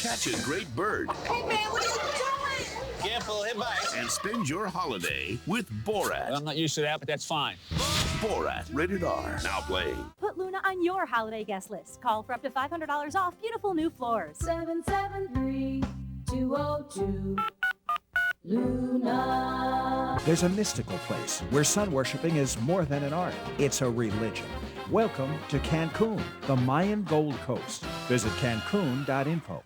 Catch a great bird. Hey, man, what are you doing? Careful, hit by. And spend your holiday with Borat. Well, I'm not used to that, but that's fine. Borat, rated R. Now playing. Put Luna on your holiday guest list. Call for up to $500 off beautiful new floors. 773-202. Luna. There's a mystical place where sun worshiping is more than an art. It's a religion. Welcome to Cancun, the Mayan Gold Coast. Visit Cancun.info.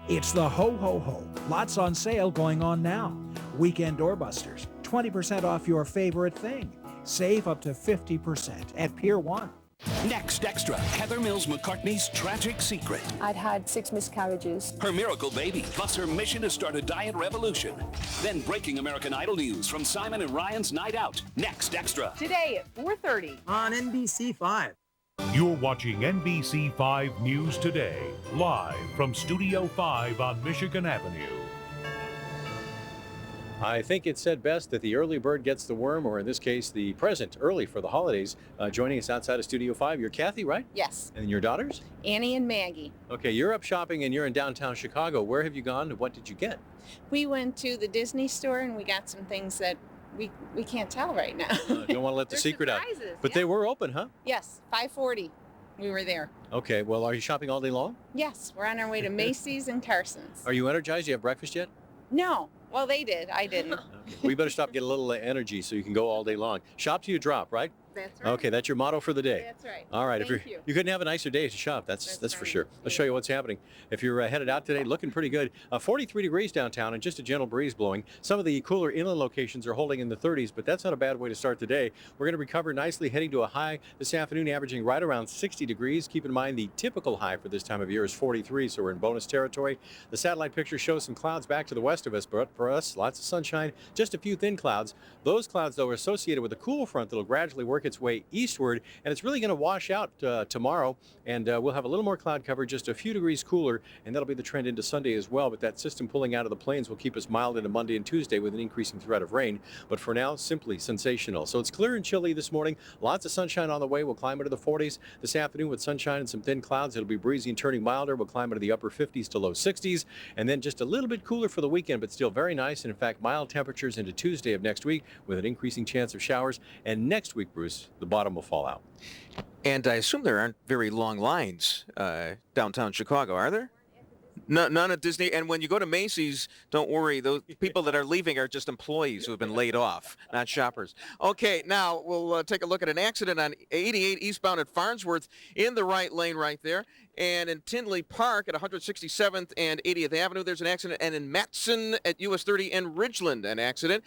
It's the Ho Ho Ho. Lots on sale going on now. Weekend doorbusters. 20% off your favorite thing. Save up to 50% at Pier 1. Next Extra, Heather Mills McCartney's tragic secret. I'd had 6 miscarriages. Her miracle baby, plus her mission to start a diet revolution. Then breaking American Idol news from Simon and Ryan's Night Out. Next Extra. Today at 4:30 on NBC 5. You're watching NBC 5 News Today, live from Studio 5 on Michigan Avenue. I think it said best that the early bird gets the worm, or in this case, the present early for the holidays. Joining us outside of Studio 5, you're Kathy, right? Yes. And your daughters? Annie and Maggie. Okay, you're up shopping and you're in downtown Chicago. Where have you gone and what did you get? We went to the Disney store and we got some things that we can't tell right now. Don't want to let the secret out. But they were open, huh? Yes, 5:40. We were there. Okay, well, are you shopping all day long? Yes, we're on our way to Macy's and Carson's. Are you energized? Do you have breakfast yet? No. Well, they did. I didn't. Okay. Well, you better stop getting a little energy so you can go all day long. Shop till you drop, right? That's right. Okay, that's your motto for the day. That's right. All right. Thank you. You couldn't have a nicer day to shop. That's for sure. Let's show you what's happening. If you're headed out today, looking pretty good. 43 degrees downtown and just a gentle breeze blowing. Some of the cooler inland locations are holding in the 30s, but that's not a bad way to start the day. We're going to recover nicely, heading to a high this afternoon, averaging right around 60 degrees. Keep in mind the typical high for this time of year is 43, so we're in bonus territory. The satellite picture shows some clouds back to the west of us, but for us, lots of sunshine, just a few thin clouds. Those clouds, though, are associated with a cool front that will gradually work its way eastward, and it's really going to wash out tomorrow, and we'll have a little more cloud cover, just a few degrees cooler, and that'll be the trend into Sunday as well. But that system pulling out of the plains will keep us mild into Monday and Tuesday with an increasing threat of rain. But for now, simply sensational. So it's clear and chilly this morning. Lots of sunshine on the way. We'll climb into the 40s this afternoon with sunshine and some thin clouds. It'll be breezy and turning milder. We'll climb into the upper 50s to low 60s, and then just a little bit cooler for the weekend, but still very nice. And in fact, mild temperatures into Tuesday of next week with an increasing chance of showers. And next week, Bruce, the bottom will fall out. And I assume there aren't very long lines downtown Chicago, are there? None at Disney. And when you go to Macy's, don't worry. Those people that are leaving are just employees who have been laid off, not shoppers. Okay, now we'll take a look at an accident on 88 eastbound at Farnsworth in the right lane right there. And in Tinley Park at 167th and 80th Avenue, there's an accident. And in Matson at US 30 and Ridgeland, an accident.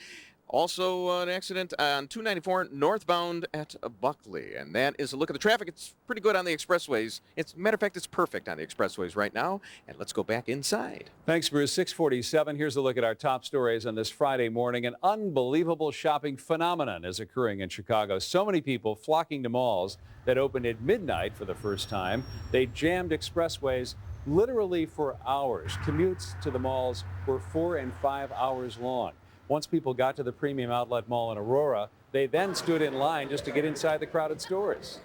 Also an accident on 294 northbound at Buckley. And that is a look at the traffic. It's pretty good on the expressways. Matter of fact, it's perfect on the expressways right now. And let's go back inside. Thanks, Bruce. 647. Here's a look at our top stories on this Friday morning. An unbelievable shopping phenomenon is occurring in Chicago. So many people flocking to malls that opened at midnight for the first time. They jammed expressways literally for hours. Commutes to the malls were 4 and 5 hours long. Once people got to the Premium Outlet Mall in Aurora, they then stood in line just to get inside the crowded stores.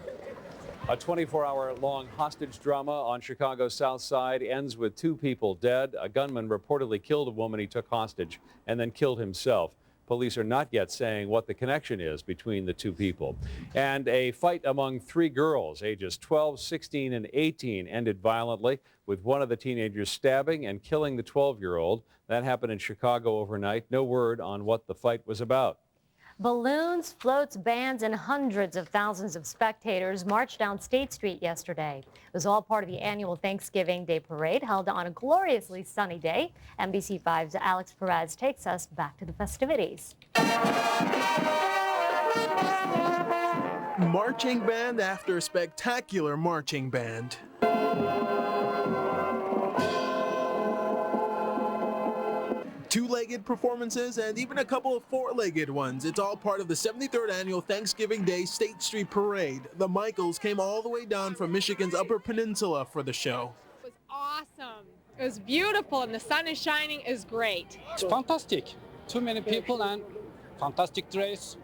A 24-hour-long hostage drama on Chicago's South Side ends with 2 people dead. A gunman reportedly killed a woman he took hostage and then killed himself. Police are not yet saying what the connection is between the 2 people. And a fight among 3 girls, ages 12, 16, and 18, ended violently, with one of the teenagers stabbing and killing the 12-year-old. That happened in Chicago overnight. No word on what the fight was about. Balloons, floats, bands, and hundreds of thousands of spectators marched down State Street yesterday. It was all part of the annual Thanksgiving Day Parade held on a gloriously sunny day. NBC5's Alex Perez takes us back to the festivities. Marching band after spectacular marching band. Two-legged performances and even a couple of four-legged ones. It's all part of the 73rd annual Thanksgiving Day State Street Parade. The Michaels came all the way down from Michigan's Upper Peninsula for the show. It was awesome. It was beautiful and the sun is shining. Is great. It's fantastic. Too many people and fantastic dress.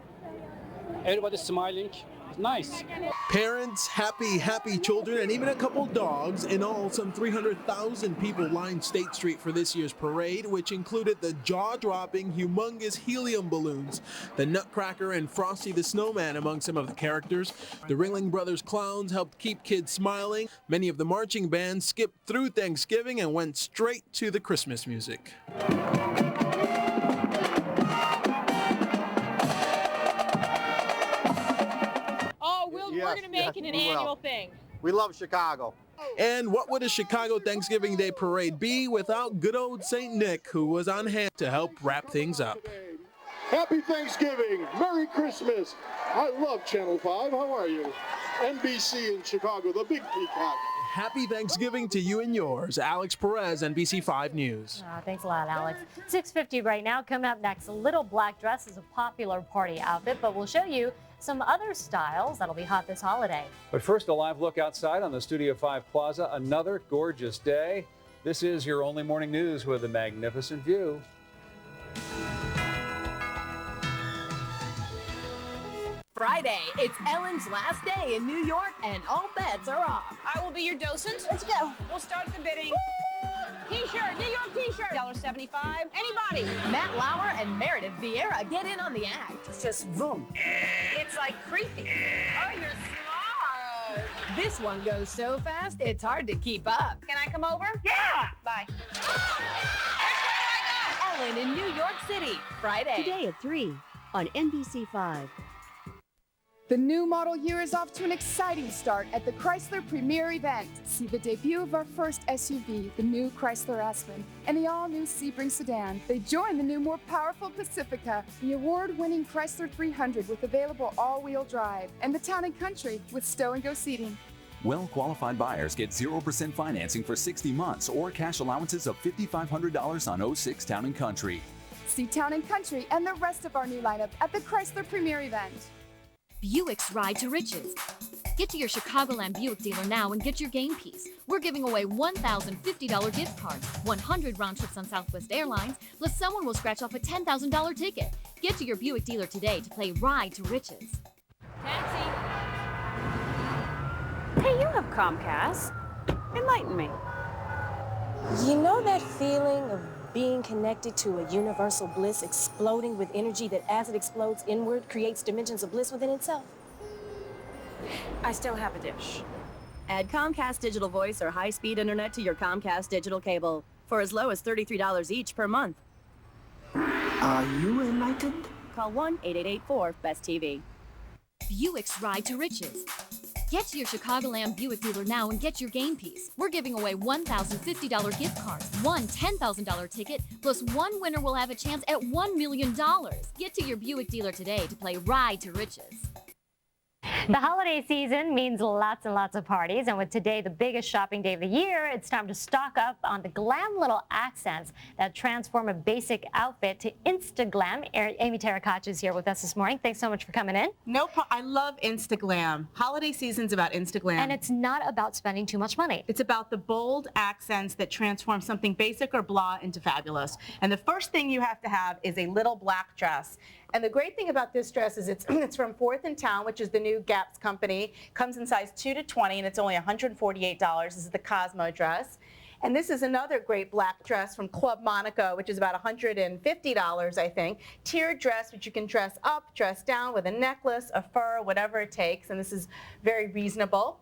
Everybody's smiling. It's nice. Parents, happy children, and even a couple dogs. In all, some 300,000 people lined State Street for this year's parade, which included the jaw-dropping, humongous helium balloons, the Nutcracker and Frosty the Snowman among some of the characters. The Ringling Brothers clowns helped keep kids smiling. Many of the marching bands skipped through Thanksgiving and went straight to the Christmas music. We're going to make it an annual thing. We love Chicago. And what would a Chicago Thanksgiving Day parade be without good old St. Nick, who was on hand to help wrap things up? Happy Thanksgiving. Merry Christmas. I love Channel 5. How are you? NBC in Chicago, the big peacock. Happy Thanksgiving to you and yours. Alex Perez, NBC 5 News. Thanks a lot, Alex. 6:50 right now. Coming up next, a little black dress is a popular party outfit, but we'll show you some other styles that'll be hot this holiday. But first, a live look outside on the Studio 5 Plaza. Another gorgeous day. This is your only morning news with a magnificent view. Friday, it's Ellen's last day in New York, and all bets are off. I will be your docent. Let's go. We'll start the bidding. T-shirt, New York T-shirt. $1.75. Anybody. Matt Lauer and Meredith Vieira get in on the act. It's just boom. It's like creepy. Oh, you're smart. This one goes so fast, it's hard to keep up. Can I come over? Yeah! Bye. Ellen in New York City, Friday. Today at 3 on NBC 5. The new model year is off to an exciting start at the Chrysler Premier event. See the debut of our first SUV, the new Chrysler Aspen, and the all-new Sebring sedan. They join the new, more powerful Pacifica, the award-winning Chrysler 300 with available all-wheel drive, and the Town & Country with stow-and-go seating. Well-qualified buyers get 0% financing for 60 months or cash allowances of $5,500 on 06 Town & Country. See Town & Country and the rest of our new lineup at the Chrysler Premier event. Buick's Ride to Riches. Get to your Chicagoland Buick dealer now and get your game piece. We're giving away $1,050 gift cards, 100 round trips on Southwest Airlines, plus someone will scratch off a $10,000 ticket. Get to your Buick dealer today to play Ride to Riches. Taxi. Hey, you have Comcast. Enlighten me. You know that feeling of being connected to a universal bliss exploding with energy that as it explodes inward creates dimensions of bliss within itself? I still have a dish. Add Comcast Digital Voice or high-speed internet to your Comcast digital cable for as low as $33 each per month. Are you enlightened? Call 1-888-4-BEST-TV. Buick's Ride to Riches. Get to your Chicagoland Buick dealer now and get your game piece. We're giving away $1,050 gift cards, one $10,000 ticket, plus one winner will have a chance at $1 million. Get to your Buick dealer today to play Ride to Riches. The holiday season means lots and lots of parties, and with today the biggest shopping day of the year, it's time to stock up on the glam little accents that transform a basic outfit to Instaglam. Amy Terracotta is here with us this morning. Thanks so much for coming in. No problem. I love Instaglam. Holiday season's about Instaglam. And it's not about spending too much money. It's about the bold accents that transform something basic or blah into fabulous. And the first thing you have to have is a little black dress. And the great thing about this dress is it's from 4th and Town, which is the new Gap's company. Comes in size 2 to 20, and it's only $148. This is the Cosmo dress. And this is another great black dress from Club Monaco, which is about $150, I think. Tiered dress, which you can dress up, dress down with a necklace, a fur, whatever it takes. And this is very reasonable.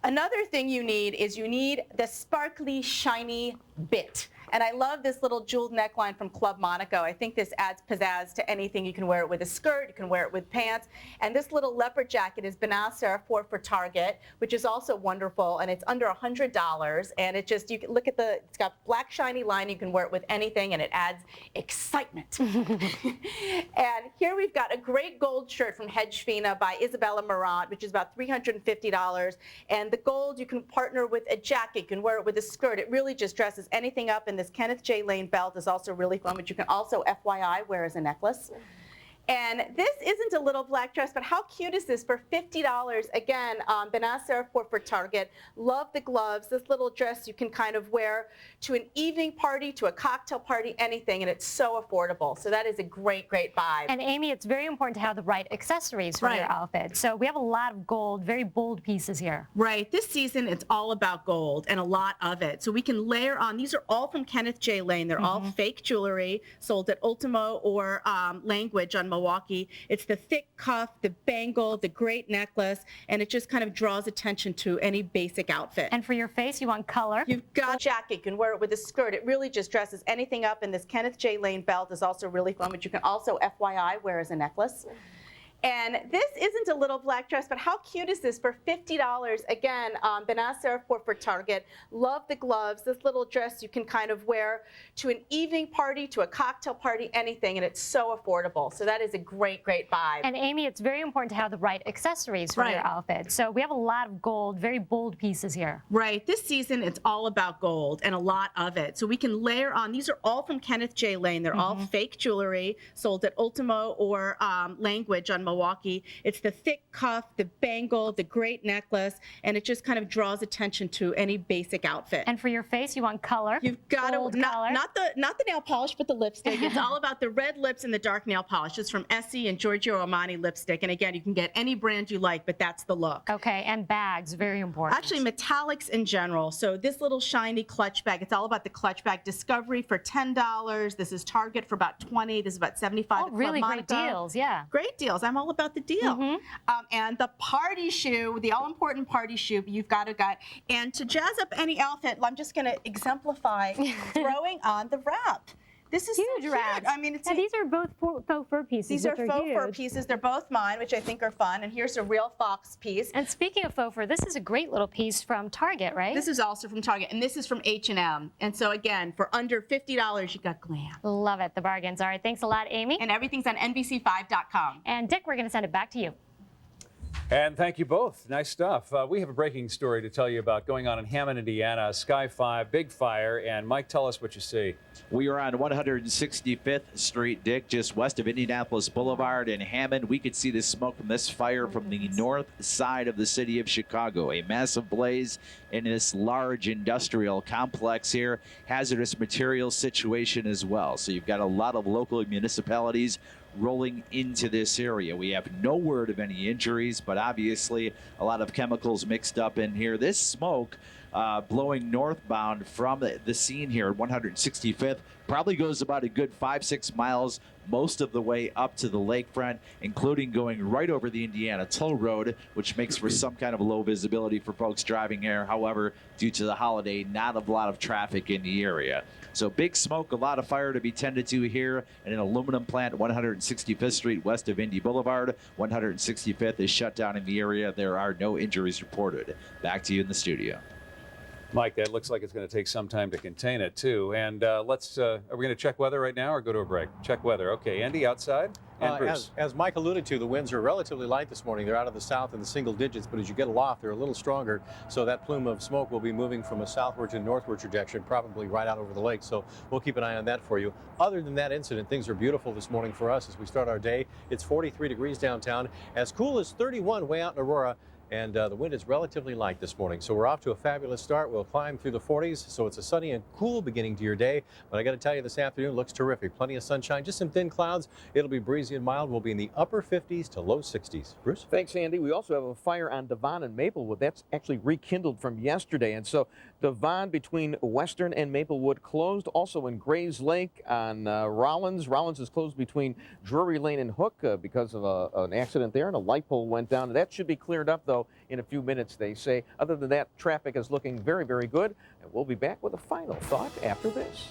Another thing you need is the sparkly, shiny bit. And I love this little jeweled neckline from Club Monaco. I think this adds pizzazz to anything. You can wear it with a skirt, you can wear it with pants. And this little leopard jacket is Benacer for Target, which is also wonderful, and it's under $100. And it just, you can look at it's got black shiny line, you can wear it with anything, and it adds excitement. And here we've got a great gold shirt from Hedge Fina by Isabella Marant, which is about $350. And the gold, you can partner with a jacket, you can wear it with a skirt. It really just dresses anything up. And this Kenneth J. Lane belt is also really fun, which you can also, FYI, wear as a necklace. And this isn't a little black dress, but how cute is this for $50? Again, Benacer for Target. Love the gloves. This little dress you can kind of wear to an evening party, to a cocktail party, anything, and it's so affordable. So that is a great, great vibe. And Amy, it's very important to have the right accessories for your outfit. So we have a lot of gold, very bold pieces here. Right. This season, it's all about gold and a lot of it. So we can layer on. These are all from Kenneth J. Lane. They're all fake jewelry sold at Ultimo or Language on Milwaukee. It's the thick cuff, the bangle, the great necklace, and it just kind of draws attention to any basic outfit. And for your face, you want color? You've got a jacket. You can wear it with a skirt. It really just dresses anything up. And this Kenneth J. Lane belt is also really fun, which you can also, FYI, wear as a necklace. And this isn't a little black dress, but how cute is this for $50? Again, Benacer for Target. Love the gloves. This little dress you can kind of wear to an evening party, to a cocktail party, anything, and it's so affordable. So that is a great, great vibe. And Amy, it's very important to have the right accessories for your outfit. So we have a lot of gold, very bold pieces here. Right. This season, it's all about gold and a lot of it. So we can layer on. These are all from Kenneth J. Lane. They're all fake jewelry sold at Ultimo or Language on Milwaukee. It's the thick cuff, the bangle, the great necklace, and it just kind of draws attention to any basic outfit. And for your face, you want color. You've got not the nail polish, but the lipstick. It's all about the red lips and the dark nail polish. It's from Essie and Giorgio Armani lipstick. And again, you can get any brand you like, but that's the look. Okay, and bags, very important. Actually, metallics in general. So this little shiny clutch bag, it's all about the clutch bag. Discovery for $10. This is Target for about $20. This is about $75. Oh, really great deals, yeah. Great deals. I'm all about the deal. And the party shoe, the all-important party shoe, you've got to get. And to jazz up any outfit, I'm just going to exemplify throwing on the wrap. This is huge so wraps. I mean, these are both faux fur pieces. These are which faux huge. fur pieces. They're both mine, which I think are fun. And here's a real fox piece. And speaking of faux fur, this is a great little piece from Target, right? This is also from Target, and this is from H&M. And so again, for under $50, you got glam. Love it, the bargains. All right, thanks a lot, Amy. And everything's on NBC5.com. And Dick, we're going to send it back to you. And thank you both. Nice stuff. We have a breaking story to tell you about going on in Hammond, Indiana. Sky 5, big fire. And Mike, tell us what you see. We are on 165th Street, Dick, just west of Indianapolis Boulevard in Hammond. We could see the smoke from this fire from the north side of the city of Chicago. A massive blaze in this large industrial complex here. Hazardous materials situation as well. So you've got a lot of local municipalities rolling into this area. We have no word of any injuries, but obviously a lot of chemicals mixed up in here. This smoke blowing northbound from the scene here at 165th probably goes about a good 5-6 miles most of the way up to the lakefront, including going right over the Indiana Toll Road, which makes for some kind of low visibility for folks driving here. However, due to the holiday, not a lot of traffic in the area. So big smoke, a lot of fire to be tended to here at an aluminum plant, 165th Street west of Indy Boulevard. 165th is shut down in the area. There are no injuries reported. Back to you in the studio. Mike, that looks like it's going to take some time to contain it, too. And are we going to check weather right now or go to a break? Check weather. Okay, Andy, outside? And Bruce. As Mike alluded to, the winds are relatively light this morning. They're out of the south in the single digits, but as you get aloft, they're a little stronger. So that plume of smoke will be moving from a southward to northward trajectory, probably right out over the lake. So we'll keep an eye on that for you. Other than that incident, things are beautiful this morning for us as we start our day. It's 43 degrees downtown, as cool as 31 way out in Aurora. And the wind is relatively light this morning. So we're off to a fabulous start. We'll climb through the 40s. So it's a sunny and cool beginning to your day. But I got to tell you, this afternoon looks terrific. Plenty of sunshine, just some thin clouds. It'll be breezy and mild. We'll be in the upper 50s to low 60s. Bruce? Thanks, Andy. We also have a fire on Devon and Maplewood. That's actually rekindled from yesterday. And so Devon between Western and Maplewood closed. Also in Grays Lake on Rollins. Rollins is closed between Drury Lane and Hook because of an accident there, and a light pole went down. That should be cleared up, though, in a few minutes, they say. Other than that, traffic is looking very, very good. And we'll be back with a final thought after this.